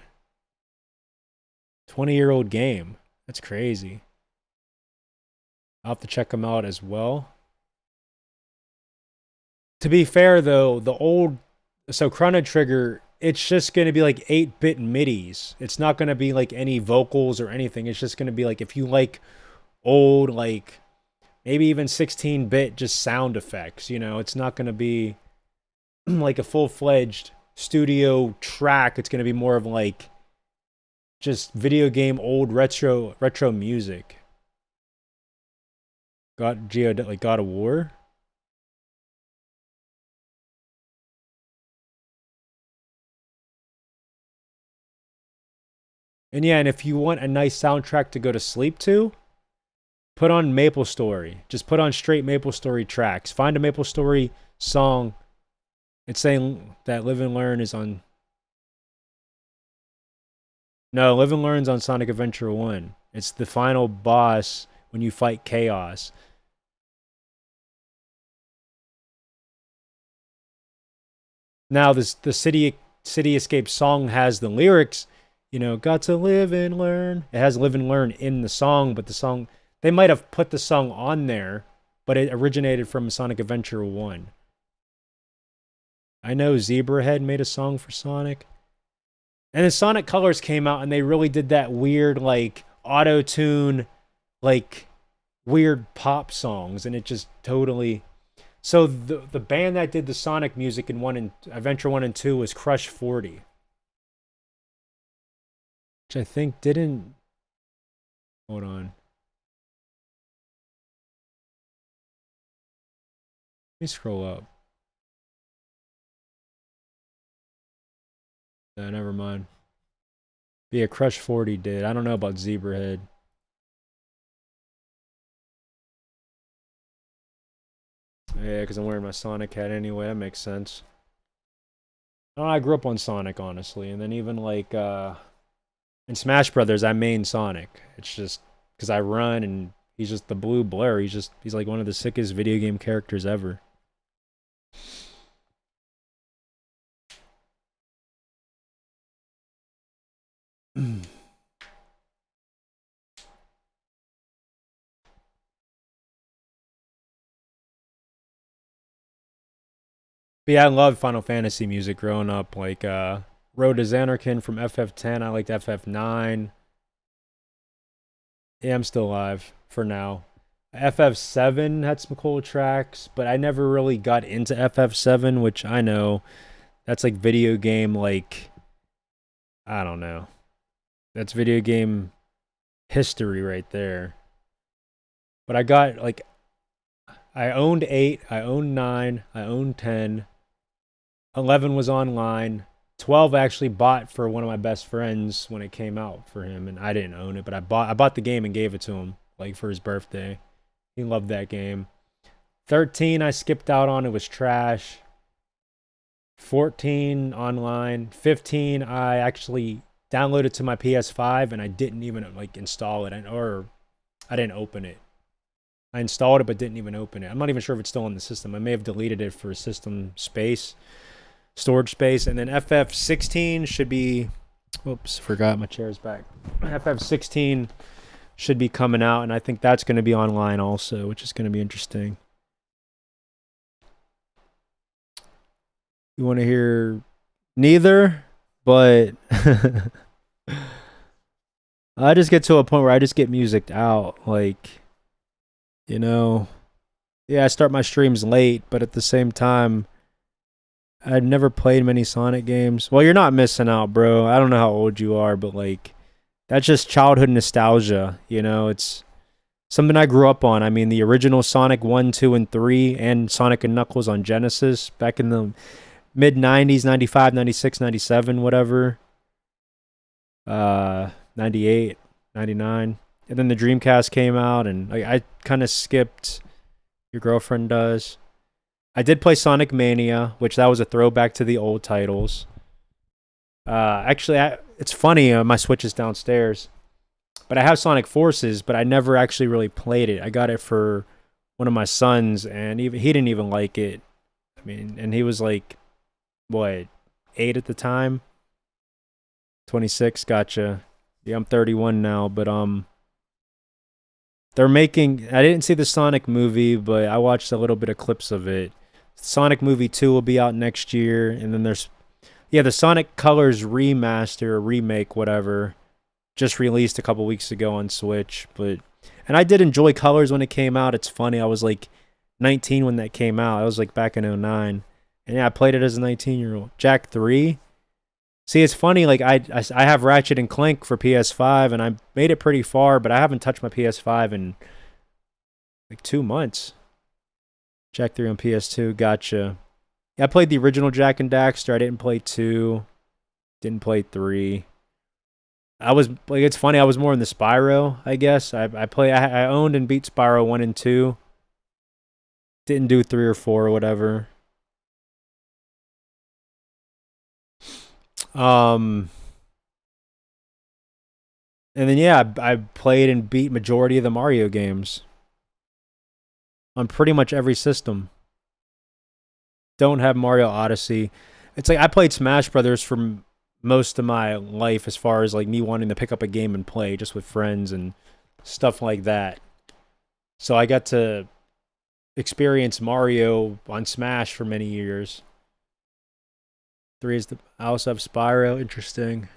20-year-old game. That's crazy. I'll have to check them out as well. To be fair, though, so Chrono Trigger, it's just going to be like 8-bit MIDIs. It's not going to be like any vocals or anything. It's just going to be like, if you like old, like maybe even 16-bit just sound effects, you know, it's not going to be like a full-fledged studio track. It's going to be more of like just video game old retro music. God of War. And yeah, and if you want a nice soundtrack to go to sleep to, put on MapleStory. Just put on straight MapleStory tracks. Find a MapleStory song. It's saying that Live and Learn is on... No, Live and Learn's on Sonic Adventure 1. It's the final boss when you fight Chaos. Now, the City Escape song has the lyrics, you know, got to live and learn. It has Live and Learn in the song, but the song... They might have put the song on there, but it originated from Sonic Adventure 1. I know Zebrahead made a song for Sonic. And then Sonic Colors came out, and they really did that weird, like, auto-tune, like, weird pop songs, and it just totally... So the band that did the Sonic music in Adventure 1 and 2 was Crush 40. Which I think didn't... Hold on. Let me scroll up. No, never mind. But yeah, Crush 40 did. I don't know about Zebrahead. Yeah, because I'm wearing my Sonic hat anyway. That makes sense. I grew up on Sonic, honestly. And then even like in Smash Brothers, I main Sonic. It's just because I run and he's just the blue blur. He's like one of the sickest video game characters ever. But yeah, I loved Final Fantasy music growing up. Like Road to Xanarkin from FF10. I liked FF9. Yeah, I'm still alive for now. FF7 had some cool tracks, but I never really got into FF7, which I know that's like video game, like, I don't know. That's video game history right there. But I got, like, I owned 8, I owned 9, I owned 10. 11 was online. 12 I actually bought for one of my best friends when it came out for him, and I didn't own it, but I bought the game and gave it to him, like, for his birthday. He loved that game. 13 I skipped out on. It was trash. 14 online. 15 I actually downloaded to my PS5, and I didn't even, like, install it, or I didn't open it. I installed it but didn't even open it. I'm not even sure if it's still in the system. I may have deleted it for system space, storage space. And then FF16 should be... Oops, forgot my chair's back. FF16 should be coming out, and I think that's going to be online also, which is going to be interesting. You want to hear neither, but I just get to a point where I just get musiced out. Like, you know, yeah, I start my streams late, but at the same time, I'd never played many Sonic games. Well, you're not missing out, bro. I don't know how old you are, but like, that's just childhood nostalgia, you know? It's something I grew up on. I mean, the original Sonic 1, 2, and 3, and Sonic and Knuckles on Genesis back in the mid-90s, 95, 96, 97, whatever. 98. 99. And then the Dreamcast came out, and I kind of skipped. Your girlfriend does. I did play Sonic Mania, which that was a throwback to the old titles. Actually, it's funny, my Switch is downstairs. But I have Sonic Forces, but I never actually really played it. I got it for one of my sons, and even he didn't even like it. I mean, and he was like, what, 8 at the time? 26, gotcha. Yeah, I'm 31 now, but they're making, I didn't see the Sonic movie, but I watched a little bit of clips of it. Sonic movie 2 will be out next year, and then there's, yeah, the Sonic Colors remaster or remake, whatever, just released a couple weeks ago on Switch. But and I did enjoy Colors when it came out. It's funny, I was like 19 when that came out. I was like back in 09. And yeah, I played it as a 19-year-old. Jak 3. See, it's funny, like I have Ratchet and Clank for PS5, and I made it pretty far, but I haven't touched my PS5 in like 2 months. Jak 3 on PS2, gotcha. Yeah, I played the original Jak and Daxter. I didn't play 2. Didn't play 3. I was like, it's funny, I was more in the Spyro, I guess. I owned and beat Spyro 1 and 2. Didn't do 3 or 4 or whatever. And then yeah, I played and beat majority of the Mario games on pretty much every system. Don't have Mario Odyssey. It's like I played Smash Brothers for most of my life, as far as like me wanting to pick up a game and play just with friends and stuff like that. So I got to experience Mario on Smash for many years. 3 is I also have Spyro, interesting.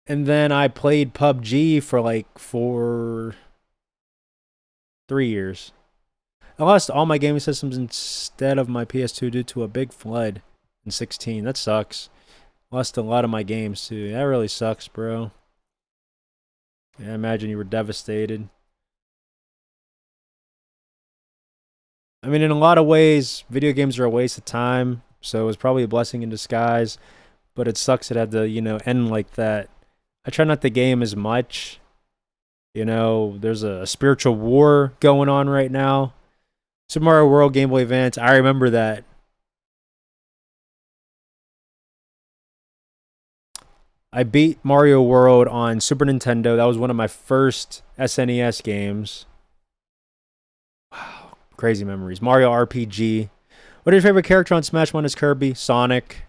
And then I played PUBG for 3 years. I lost all my gaming systems instead of my PS2 due to a big flood in 16. That sucks. Lost a lot of my games too. That really sucks, bro. Yeah, I imagine you were devastated. I mean, in a lot of ways, video games are a waste of time. So it was probably a blessing in disguise. But it sucks it had to, end like that. I try not to game as much. There's a spiritual war going on right now. Super Mario World Game Boy Advance, I remember that. I beat Mario World on Super Nintendo. That was one of my first SNES games. Wow, crazy memories. Mario RPG. What is your favorite character on Smash 1 is Kirby? Sonic.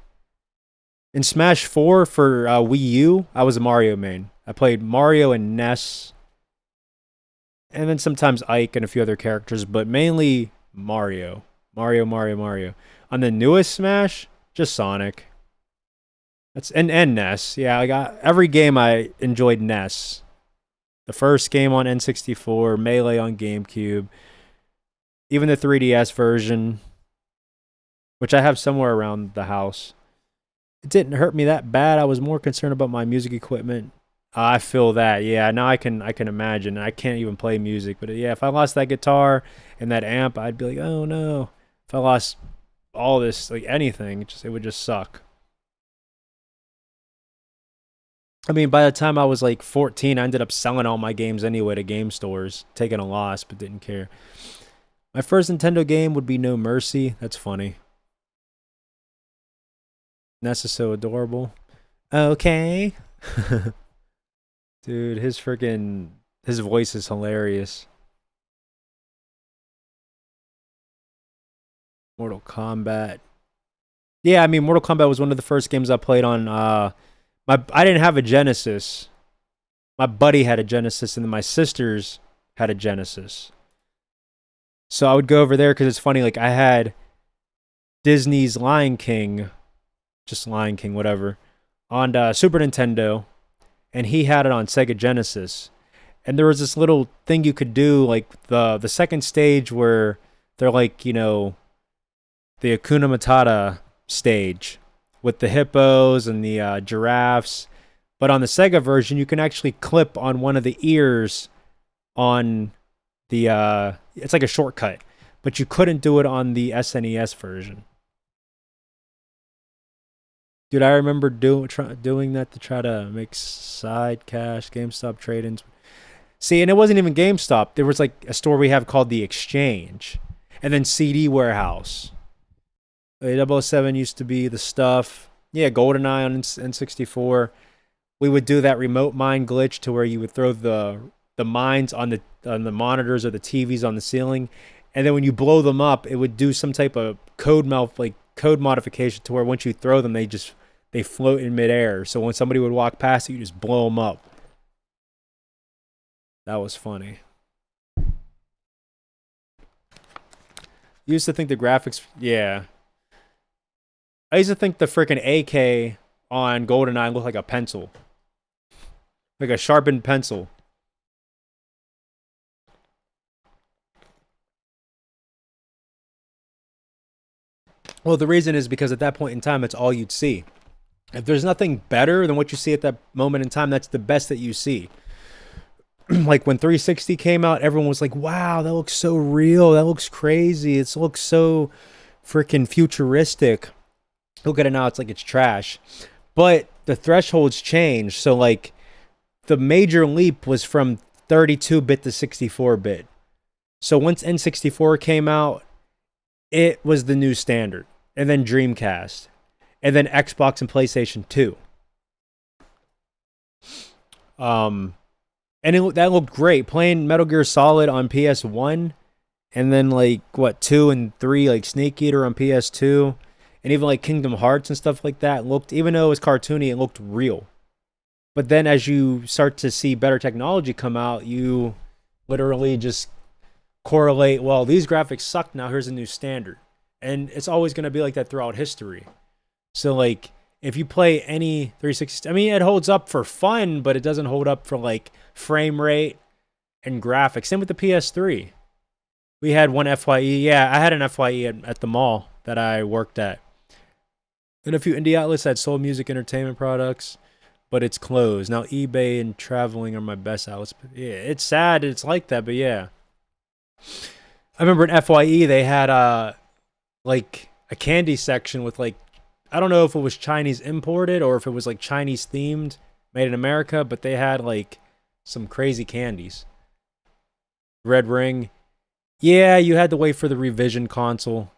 In Smash 4 for Wii U, I was a Mario main. I played Mario and Ness. And then sometimes Ike and a few other characters, but mainly Mario. Mario. On the newest Smash, just Sonic. And Ness. Yeah, I got every game I enjoyed Ness. The first game on N64, Melee on GameCube, even the 3DS version, which I have somewhere around the house. It didn't hurt me that bad. I was more concerned about my music equipment. I feel that. Yeah, now I can imagine. I can't even play music, but yeah, if I lost that guitar and that amp, I'd be like, oh no. If I lost all this, like anything, it would just suck. I mean, by the time I was like 14, I ended up selling all my games anyway to game stores, taking a loss, but didn't care. My first Nintendo game would be No Mercy. That's funny. Ness is so adorable. Okay. Dude, his voice is hilarious. Mortal Kombat. Yeah, I mean, Mortal Kombat was one of the first games I played on. I didn't have a Genesis. My buddy had a Genesis, and then my sisters had a Genesis. So I would go over there because it's funny. Like I had Disney's Lion King, just Lion King, whatever, on Super Nintendo, and he had it on Sega Genesis. And there was this little thing you could do, like the second stage where they're like, the Hakuna Matata stage with the hippos and the giraffes. But on the Sega version, you can actually clip on one of the ears on the, it's like a shortcut. But you couldn't do it on the SNES version. Dude, I remember doing that to try to make side cash, GameStop trade-ins. See, and it wasn't even GameStop. There was like a store we have called The Exchange. And then CD Warehouse. 007 used to be the stuff. Yeah, GoldenEye on N64. We would do that remote mine glitch to where you would throw the mines on the monitors or the TVs on the ceiling. And then when you blow them up, it would do some type of code modification to where once you throw them, they float in midair. So when somebody would walk past it, you just blow them up. That was funny. Used to think the graphics, yeah. I used to think the freaking AK on GoldenEye looked like a pencil. Like a sharpened pencil. Well, the reason is because at that point in time, that's all you'd see. If there's nothing better than what you see at that moment in time, that's the best that you see. Like when 360 came out, everyone was like, wow, that looks so real. That looks crazy. It looks so freaking futuristic. Look at it now, it's like it's trash. But the thresholds changed. So like the major leap was from 32-bit to 64-bit. So once N64 came out, it was the new standard. And then Dreamcast. And then Xbox and PlayStation 2. And that looked great. Playing Metal Gear Solid on PS1. And then like, 2 and 3, like Snake Eater on PS2. And even like Kingdom Hearts and stuff like that looked, even though it was cartoony, it looked real. But then as you start to see better technology come out, you literally just correlate, well, these graphics suck now, here's a new standard. And it's always going to be like that throughout history. So like, if you play any 360, I mean, it holds up for fun, but it doesn't hold up for like frame rate and graphics. Same with the PS3. We had one FYE. Yeah, I had an FYE at the mall that I worked at. And a few indie outlets that sold music entertainment products, but it's closed. Now eBay and traveling are my best outlets. Yeah, it's sad it's like that, but yeah. I remember in FYE they had like a candy section with like, I don't know if it was Chinese imported or if it was like Chinese themed, made in America, but they had like some crazy candies. Red Ring. Yeah, you had to wait for the revision console.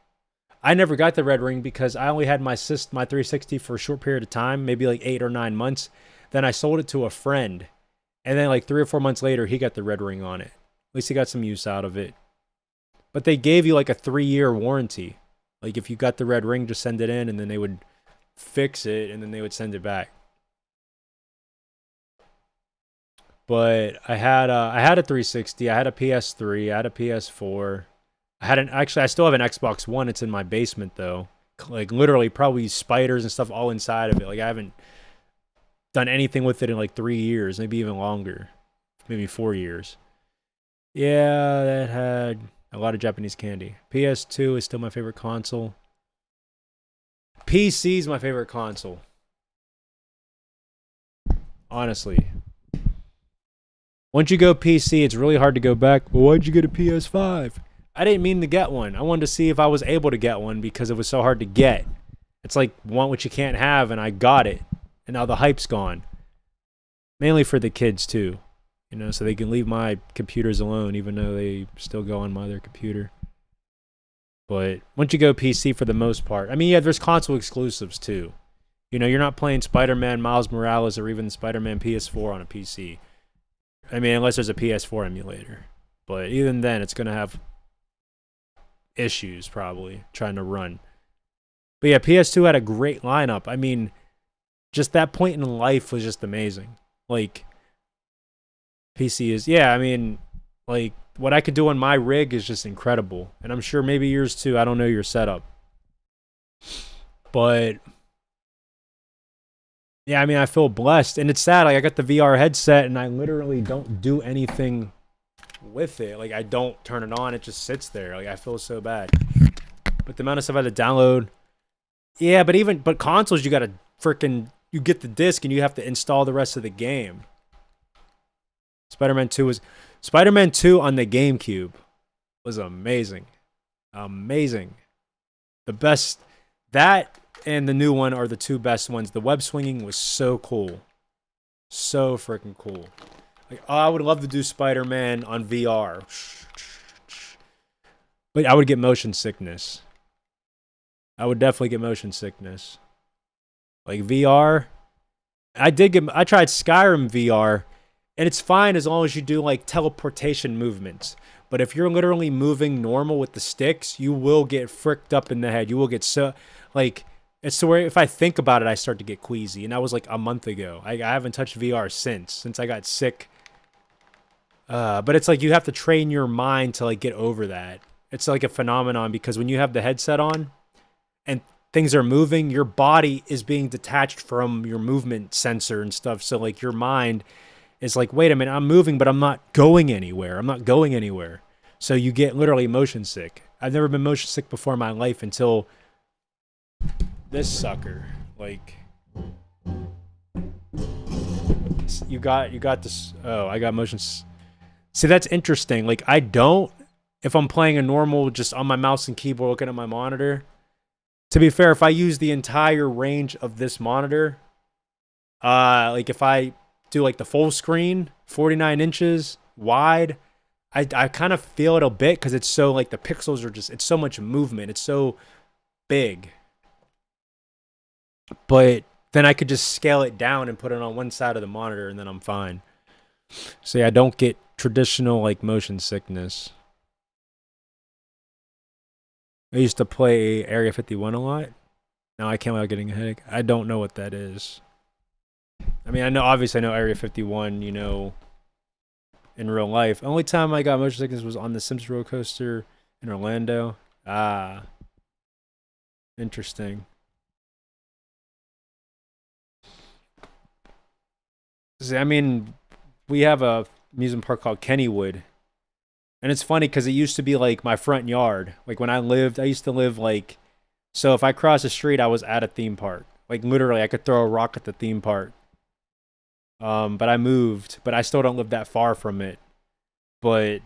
I never got the Red Ring because I only had my 360 for a short period of time, maybe like 8 or 9 months. Then I sold it to a friend. And then like 3 or 4 months later, he got the Red Ring on it. At least he got some use out of it. But they gave you like a 3-year warranty. Like if you got the Red Ring, just send it in and then they would fix it and then they would send it back. But I had a 360, I had a PS3, I had a PS4. I still have an Xbox One. It's in my basement though. Like literally probably spiders and stuff all inside of it. Like I haven't done anything with it in like 3 years, maybe even longer. Maybe 4 years. Yeah, that had a lot of Japanese candy. PS2 is still my favorite console. PC is my favorite console. Honestly. Once you go PC, it's really hard to go back. Well, why'd you get a PS5? I didn't mean to get one. I wanted to see if I was able to get one because it was so hard to get. It's like want what you can't have, and I got it. And now the hype's gone. Mainly for the kids, too. You know, so they can leave my computers alone, even though they still go on my other computer. But once you go PC for the most part, I mean, yeah, there's console exclusives, too. You know, you're not playing Spider-Man, Miles Morales, or even Spider-Man PS4 on a PC. I mean, unless there's a PS4 emulator. But even then, it's going to have issues probably trying to run. But yeah, PS2 had a great lineup. I mean, just that point in life was just amazing. Like PC is, yeah, I mean, like what I could do on my rig is just incredible. And I'm sure maybe yours too. I don't know your setup. But yeah, I mean, I feel blessed. And it's sad, like I got the VR headset and I literally don't do anything with it. Like I don't turn it on, it just sits there. Like I feel so bad. But the amount of stuff I had to download. Yeah, but consoles, you gotta freaking, you get the disc and you have to install the rest of the game. Spider-Man 2 on the GameCube was amazing. Amazing. The best, that and the new one are the two best ones. The web swinging was so cool. So freaking cool. Like, oh, I would love to do Spider-Man on VR. But I would get motion sickness. I would definitely get motion sickness. Like VR, I tried Skyrim VR, and it's fine as long as you do like teleportation movements. But if you're literally moving normal with the sticks, you will get fricked up in the head. You will get so, like, it's to where if I think about it, I start to get queasy. And that was like a month ago. I haven't touched VR since I got sick. But it's like you have to train your mind to like get over that. It's like a phenomenon because when you have the headset on and things are moving, your body is being detached from your movement sensor and stuff. So like your mind is like, wait a minute, I'm moving, but I'm not going anywhere. I'm not going anywhere. So you get literally motion sick. I've never been motion sick before in my life until this sucker. Like, you got this. Oh, I got motion. See, that's interesting. Like, I don't, if I'm playing a normal, just on my mouse and keyboard, looking at my monitor. To be fair, if I use the entire range of this monitor, like if I do like the full screen, 49 inches wide, I kind of feel it a bit because it's so like the pixels are just, it's so much movement. It's so big. But then I could just scale it down and put it on one side of the monitor and then I'm fine. So yeah, I don't get traditional like motion sickness. I used to play Area 51 a lot. Now I can't without getting a headache. I don't know what that is. I mean, obviously I know Area 51, you know, in real life. Only time I got motion sickness was on the Simpsons roller coaster in Orlando. Ah. Interesting. See, I mean, we have a amusement park called Kennywood. And it's funny because it used to be like my front yard. Like when I used to live like, so if I crossed the street, I was at a theme park. Like literally, I could throw a rock at the theme park. But I moved, but I still don't live that far from it. But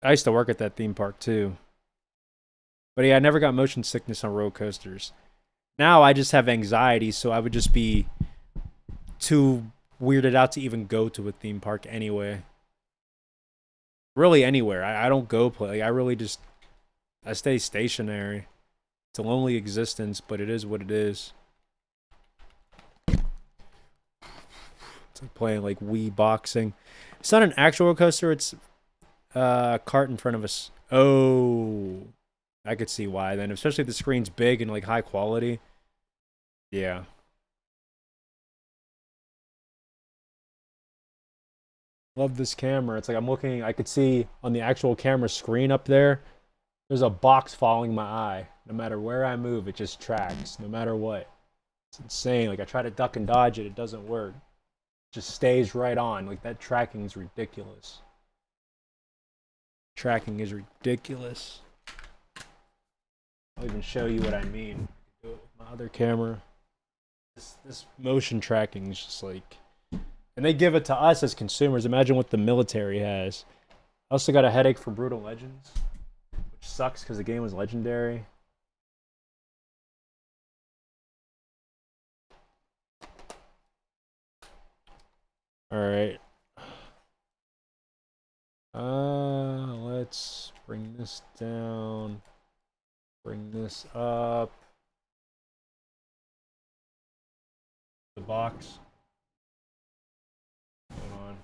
I used to work at that theme park too. But yeah, I never got motion sickness on roller coasters. Now I just have anxiety, so I would just be too weirded out to even go to a theme park anyway. Really anywhere. I don't go play. I really just, I stay stationary. It's a lonely existence, but it is what it is. It's like playing like Wii boxing. It's not an actual roller coaster. It's a cart in front of us. Oh, I could see why then. Especially if the screen's big and like high quality. Yeah. Love this camera. It's like I'm looking, I could see on the actual camera screen up there, there's a box following my eye. No matter where I move, it just tracks, no matter what. It's insane. Like I try to duck and dodge it, it doesn't work. It just stays right on. Like that tracking is ridiculous. Tracking is ridiculous. I'll even show you what I mean. Do it with my other camera. This motion tracking is just like, and they give it to us as consumers. Imagine what the military has. I also got a headache for Brutal Legends, which sucks because the game was legendary. All right. Let's bring this down. Bring this up. The box. Hold on.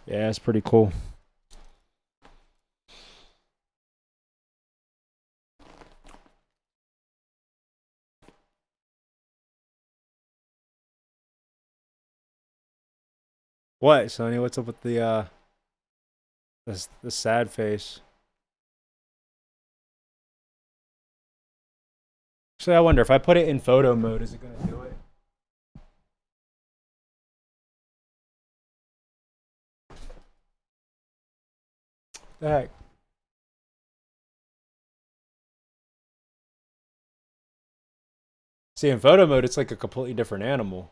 Yeah, it's pretty cool. What, Sonny? What's up with the sad face? Actually, I wonder if I put it in photo mode, is it gonna do it? The heck? See, in photo mode, it's like a completely different animal.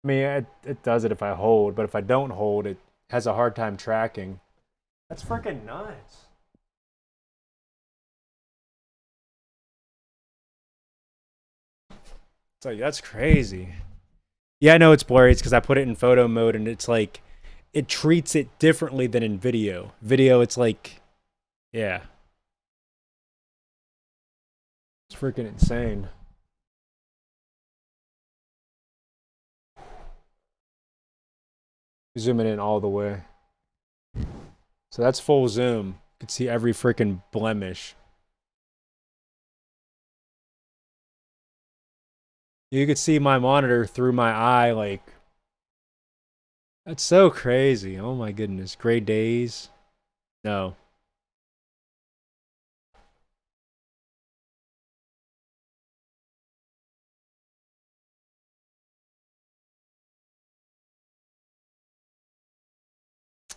I mean, it does it if I hold, but if I don't hold, it has a hard time tracking. That's freaking nuts. It's like, that's crazy. Yeah, I know it's blurry. It's because I put it in photo mode, and it's like, it treats it differently than in video. Video, it's like, yeah. It's freaking insane. Zooming in all the way. So that's full zoom. You can see every freaking blemish. You could see my monitor through my eye, like, that's so crazy. Oh my goodness. Gray days. No.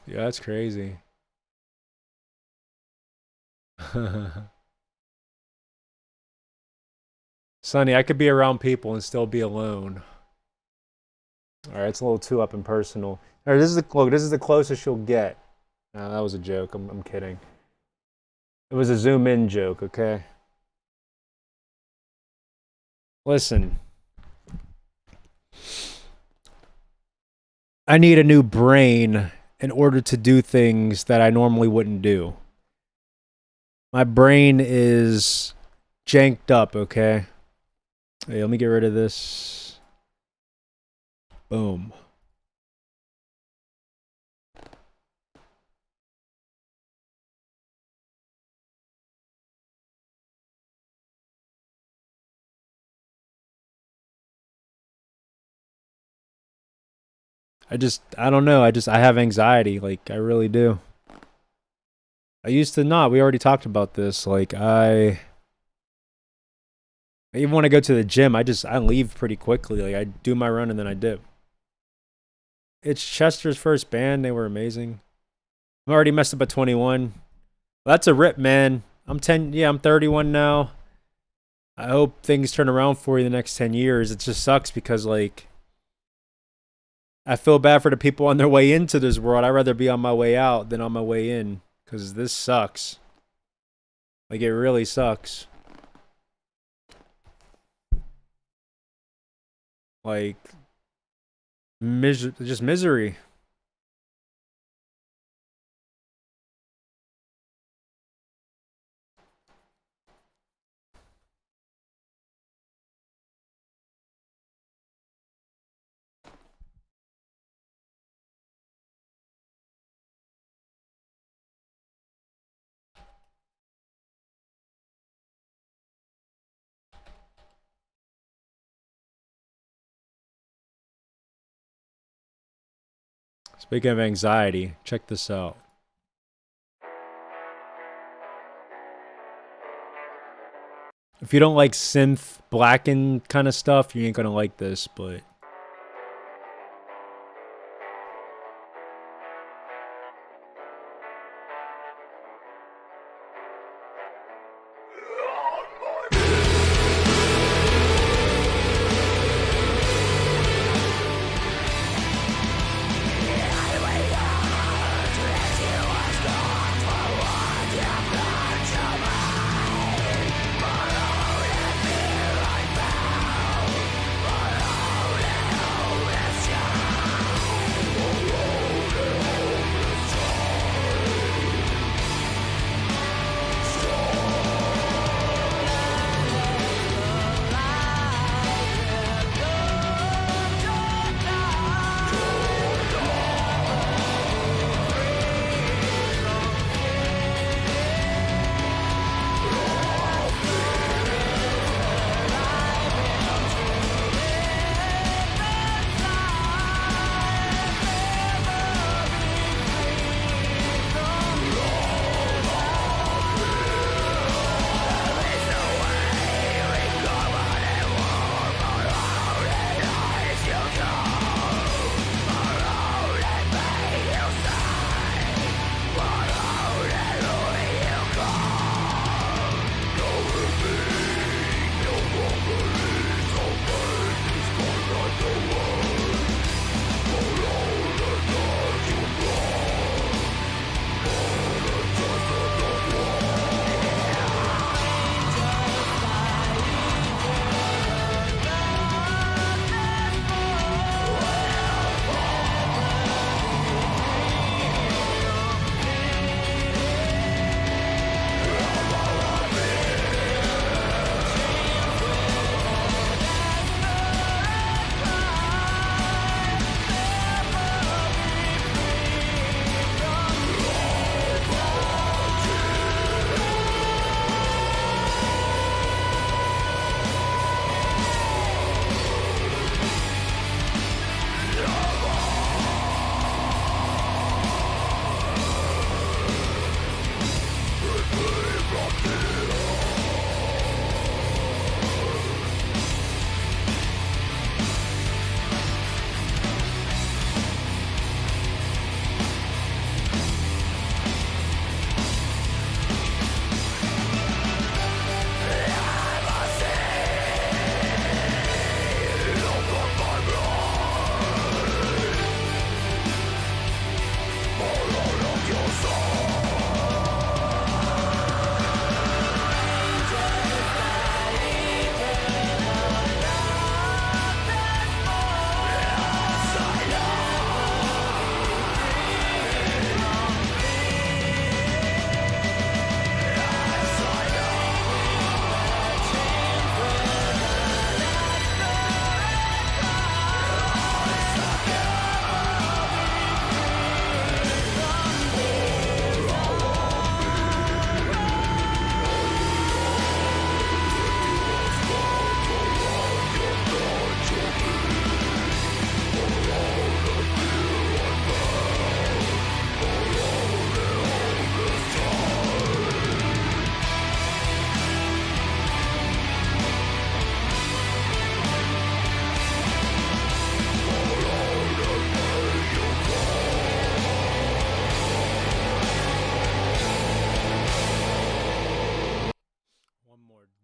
Yeah, that's crazy. Sonny, I could be around people and still be alone. All right, it's a little too up and personal. All right, this is the closest you'll get. No, that was a joke. I'm kidding. It was a zoom in joke, okay? Listen. I need a new brain in order to do things that I normally wouldn't do. My brain is janked up, okay? Hey, let me get rid of this. Boom. I don't know. I have anxiety. Like, I really do. I used to not. We already talked about this. Like, even when I go to the gym, I leave pretty quickly. Like, I do my run and then I dip. It's Chester's first band. They were amazing. I'm already messed up at 21. That's a rip, man. I'm 31 now. I hope things turn around for you the next 10 years. It just sucks because, like, I feel bad for the people on their way into this world. I'd rather be on my way out than on my way in because this sucks. Like, it really sucks. Like, just misery. Speaking of anxiety, check this out. If you don't like synth blackened kind of stuff, you ain't gonna like this, but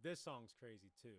This song's crazy too.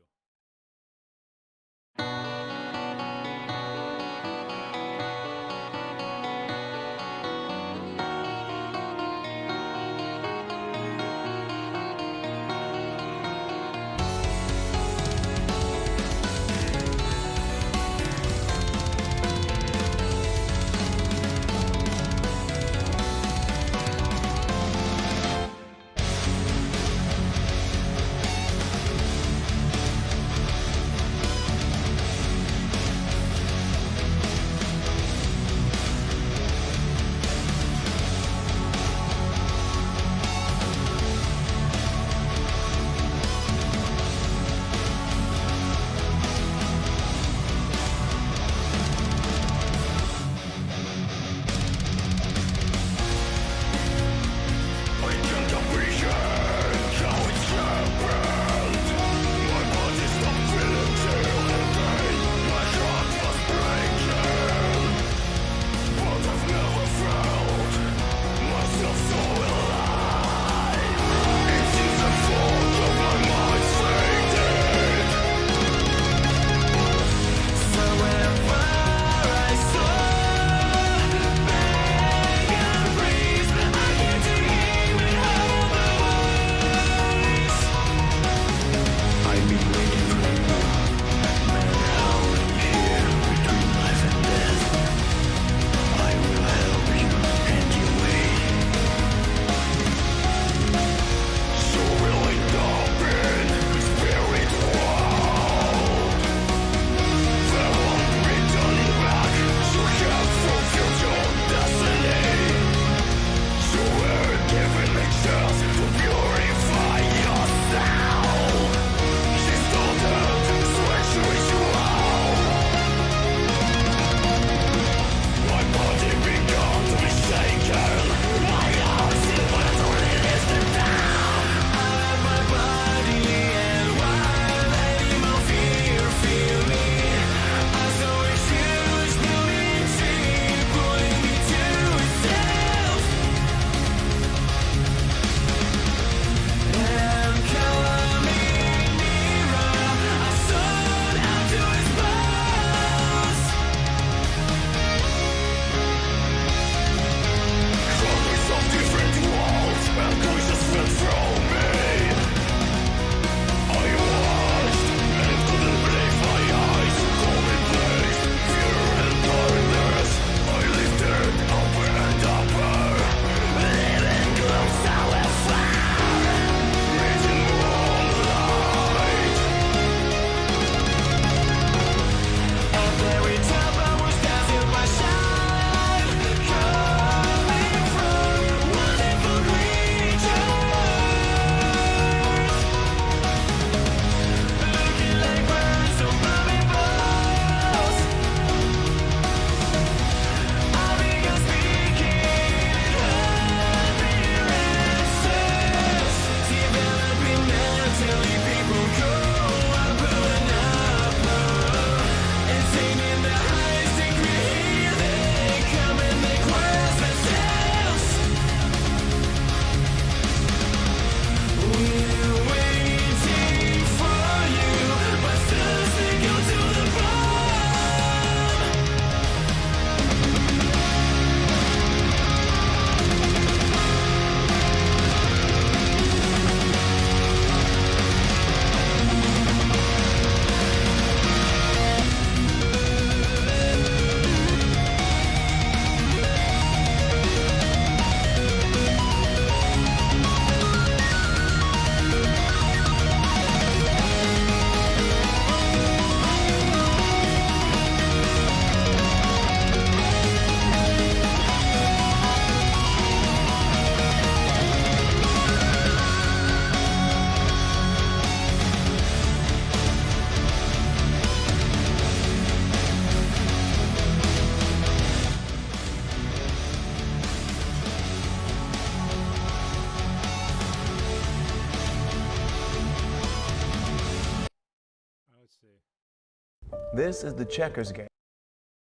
This is the checkers game.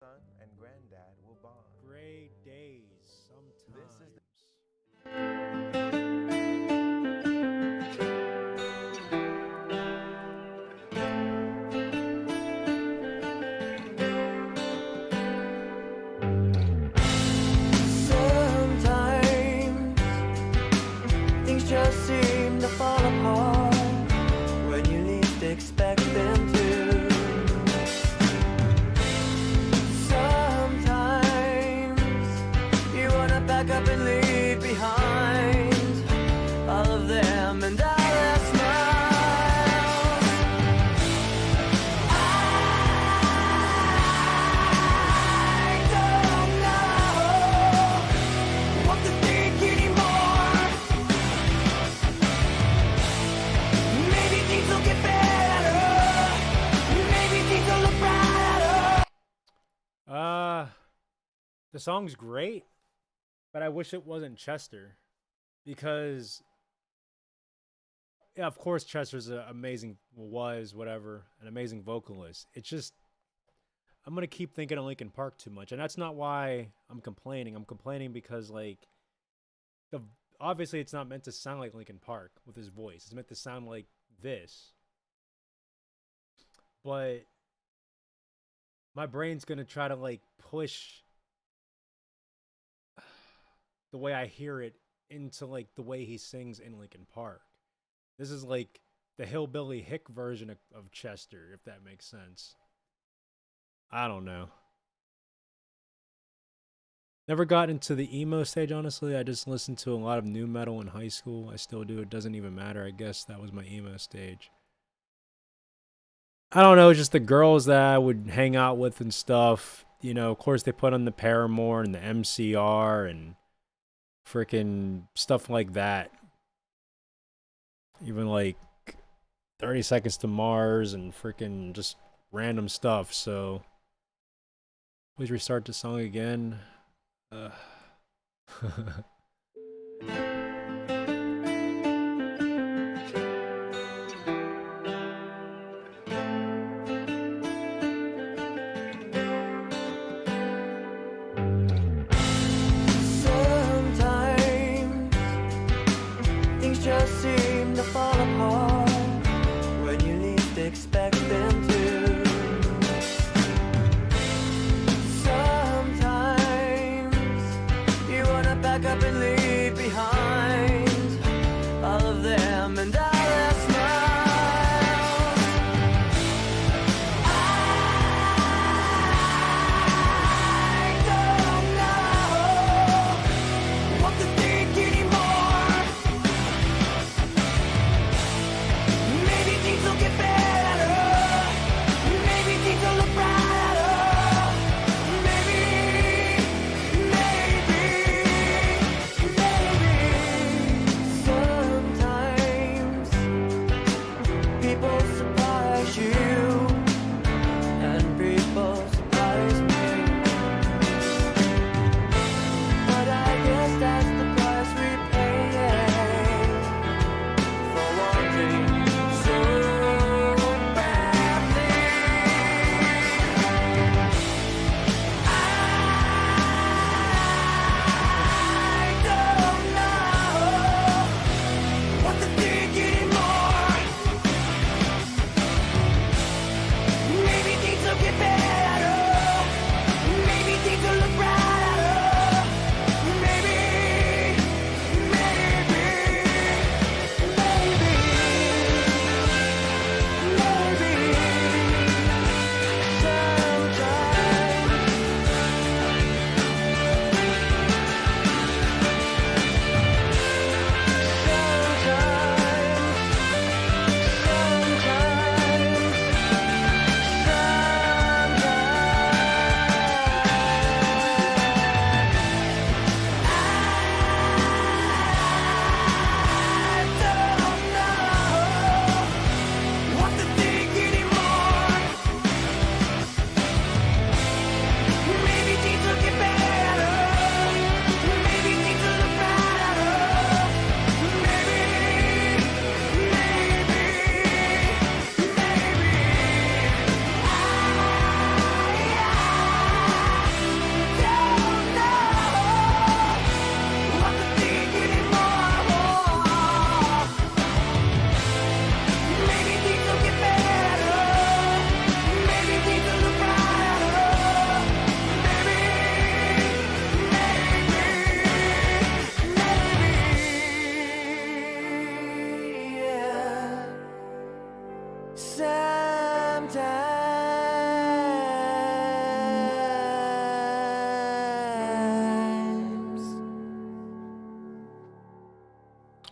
Son and granddad will bond. Gray days sometimes. This them and all their smiles. I don't know what to think anymore. Maybe things will get better. Maybe things will look brighter. The song's great, but I wish it wasn't Chester, because yeah, of course Chester's an amazing, an amazing vocalist. It's just I'm gonna keep thinking of Linkin Park too much, and that's not why I'm complaining. I'm complaining because like obviously it's not meant to sound like Linkin Park with his voice. It's meant to sound like this, but my brain's gonna try to like push the way I hear it into like the way he sings in Linkin Park. This is like the hillbilly hick version of Chester, if that makes sense. I don't know. Never got into the emo stage, honestly. I just listened to a lot of new metal in high school. I still do. It doesn't even matter. I guess that was my emo stage. I don't know, just the girls that I would hang out with and stuff. You know, of course they put on the Paramore and the MCR and freaking stuff like that. Even like 30 Seconds to Mars and freaking just random stuff. So please restart the song again. Sometimes things just seem to fall apart when you least expect them to. Sometimes you wanna back up and leave behind all of them and all their smiles. I don't know what to think anymore. Maybe things will get better. Maybe things will look brighter. Maybe. Sometimes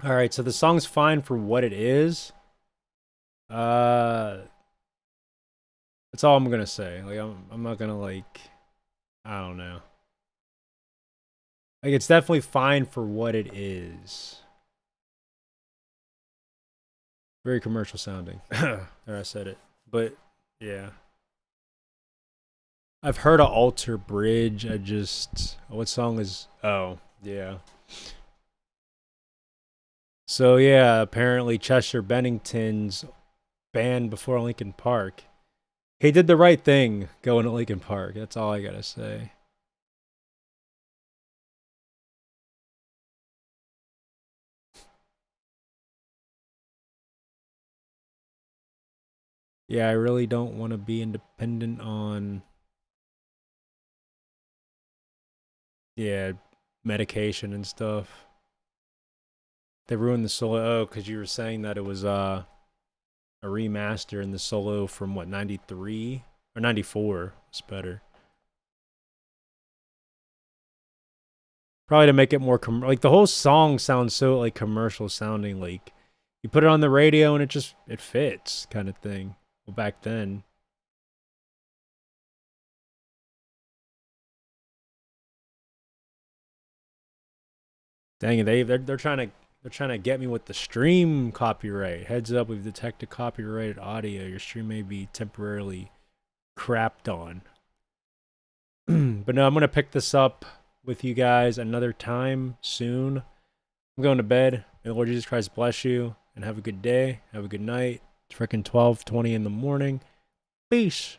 All right, so the song's fine for what it is. That's all I'm gonna say. Like, I'm not gonna like, I don't know. Like, it's definitely fine for what it is. Very commercial sounding. There, I said it. But yeah, I've heard of Alter Bridge. I just, what song is? Oh yeah. So yeah, apparently Chester Bennington's banned before Linkin Park. He did the right thing going to Linkin Park. That's all I gotta say. Yeah, I really don't want to be independent on, yeah, medication and stuff. They ruined the solo. Oh, because you were saying that it was a remaster, and the solo from what, 93 or 94 was better. Probably to make it more like the whole song sounds so like commercial sounding. Like you put it on the radio and it fits kind of thing. Well, back then. Dang it, they're trying to get me with the stream copyright. Heads up, we've detected copyrighted audio. Your stream may be temporarily crapped on. But no, I'm gonna pick this up with you guys another time soon. I'm going to bed. May the Lord Jesus Christ bless you and have a good day. Have a good night. It's freaking 12:20 in the morning. Peace.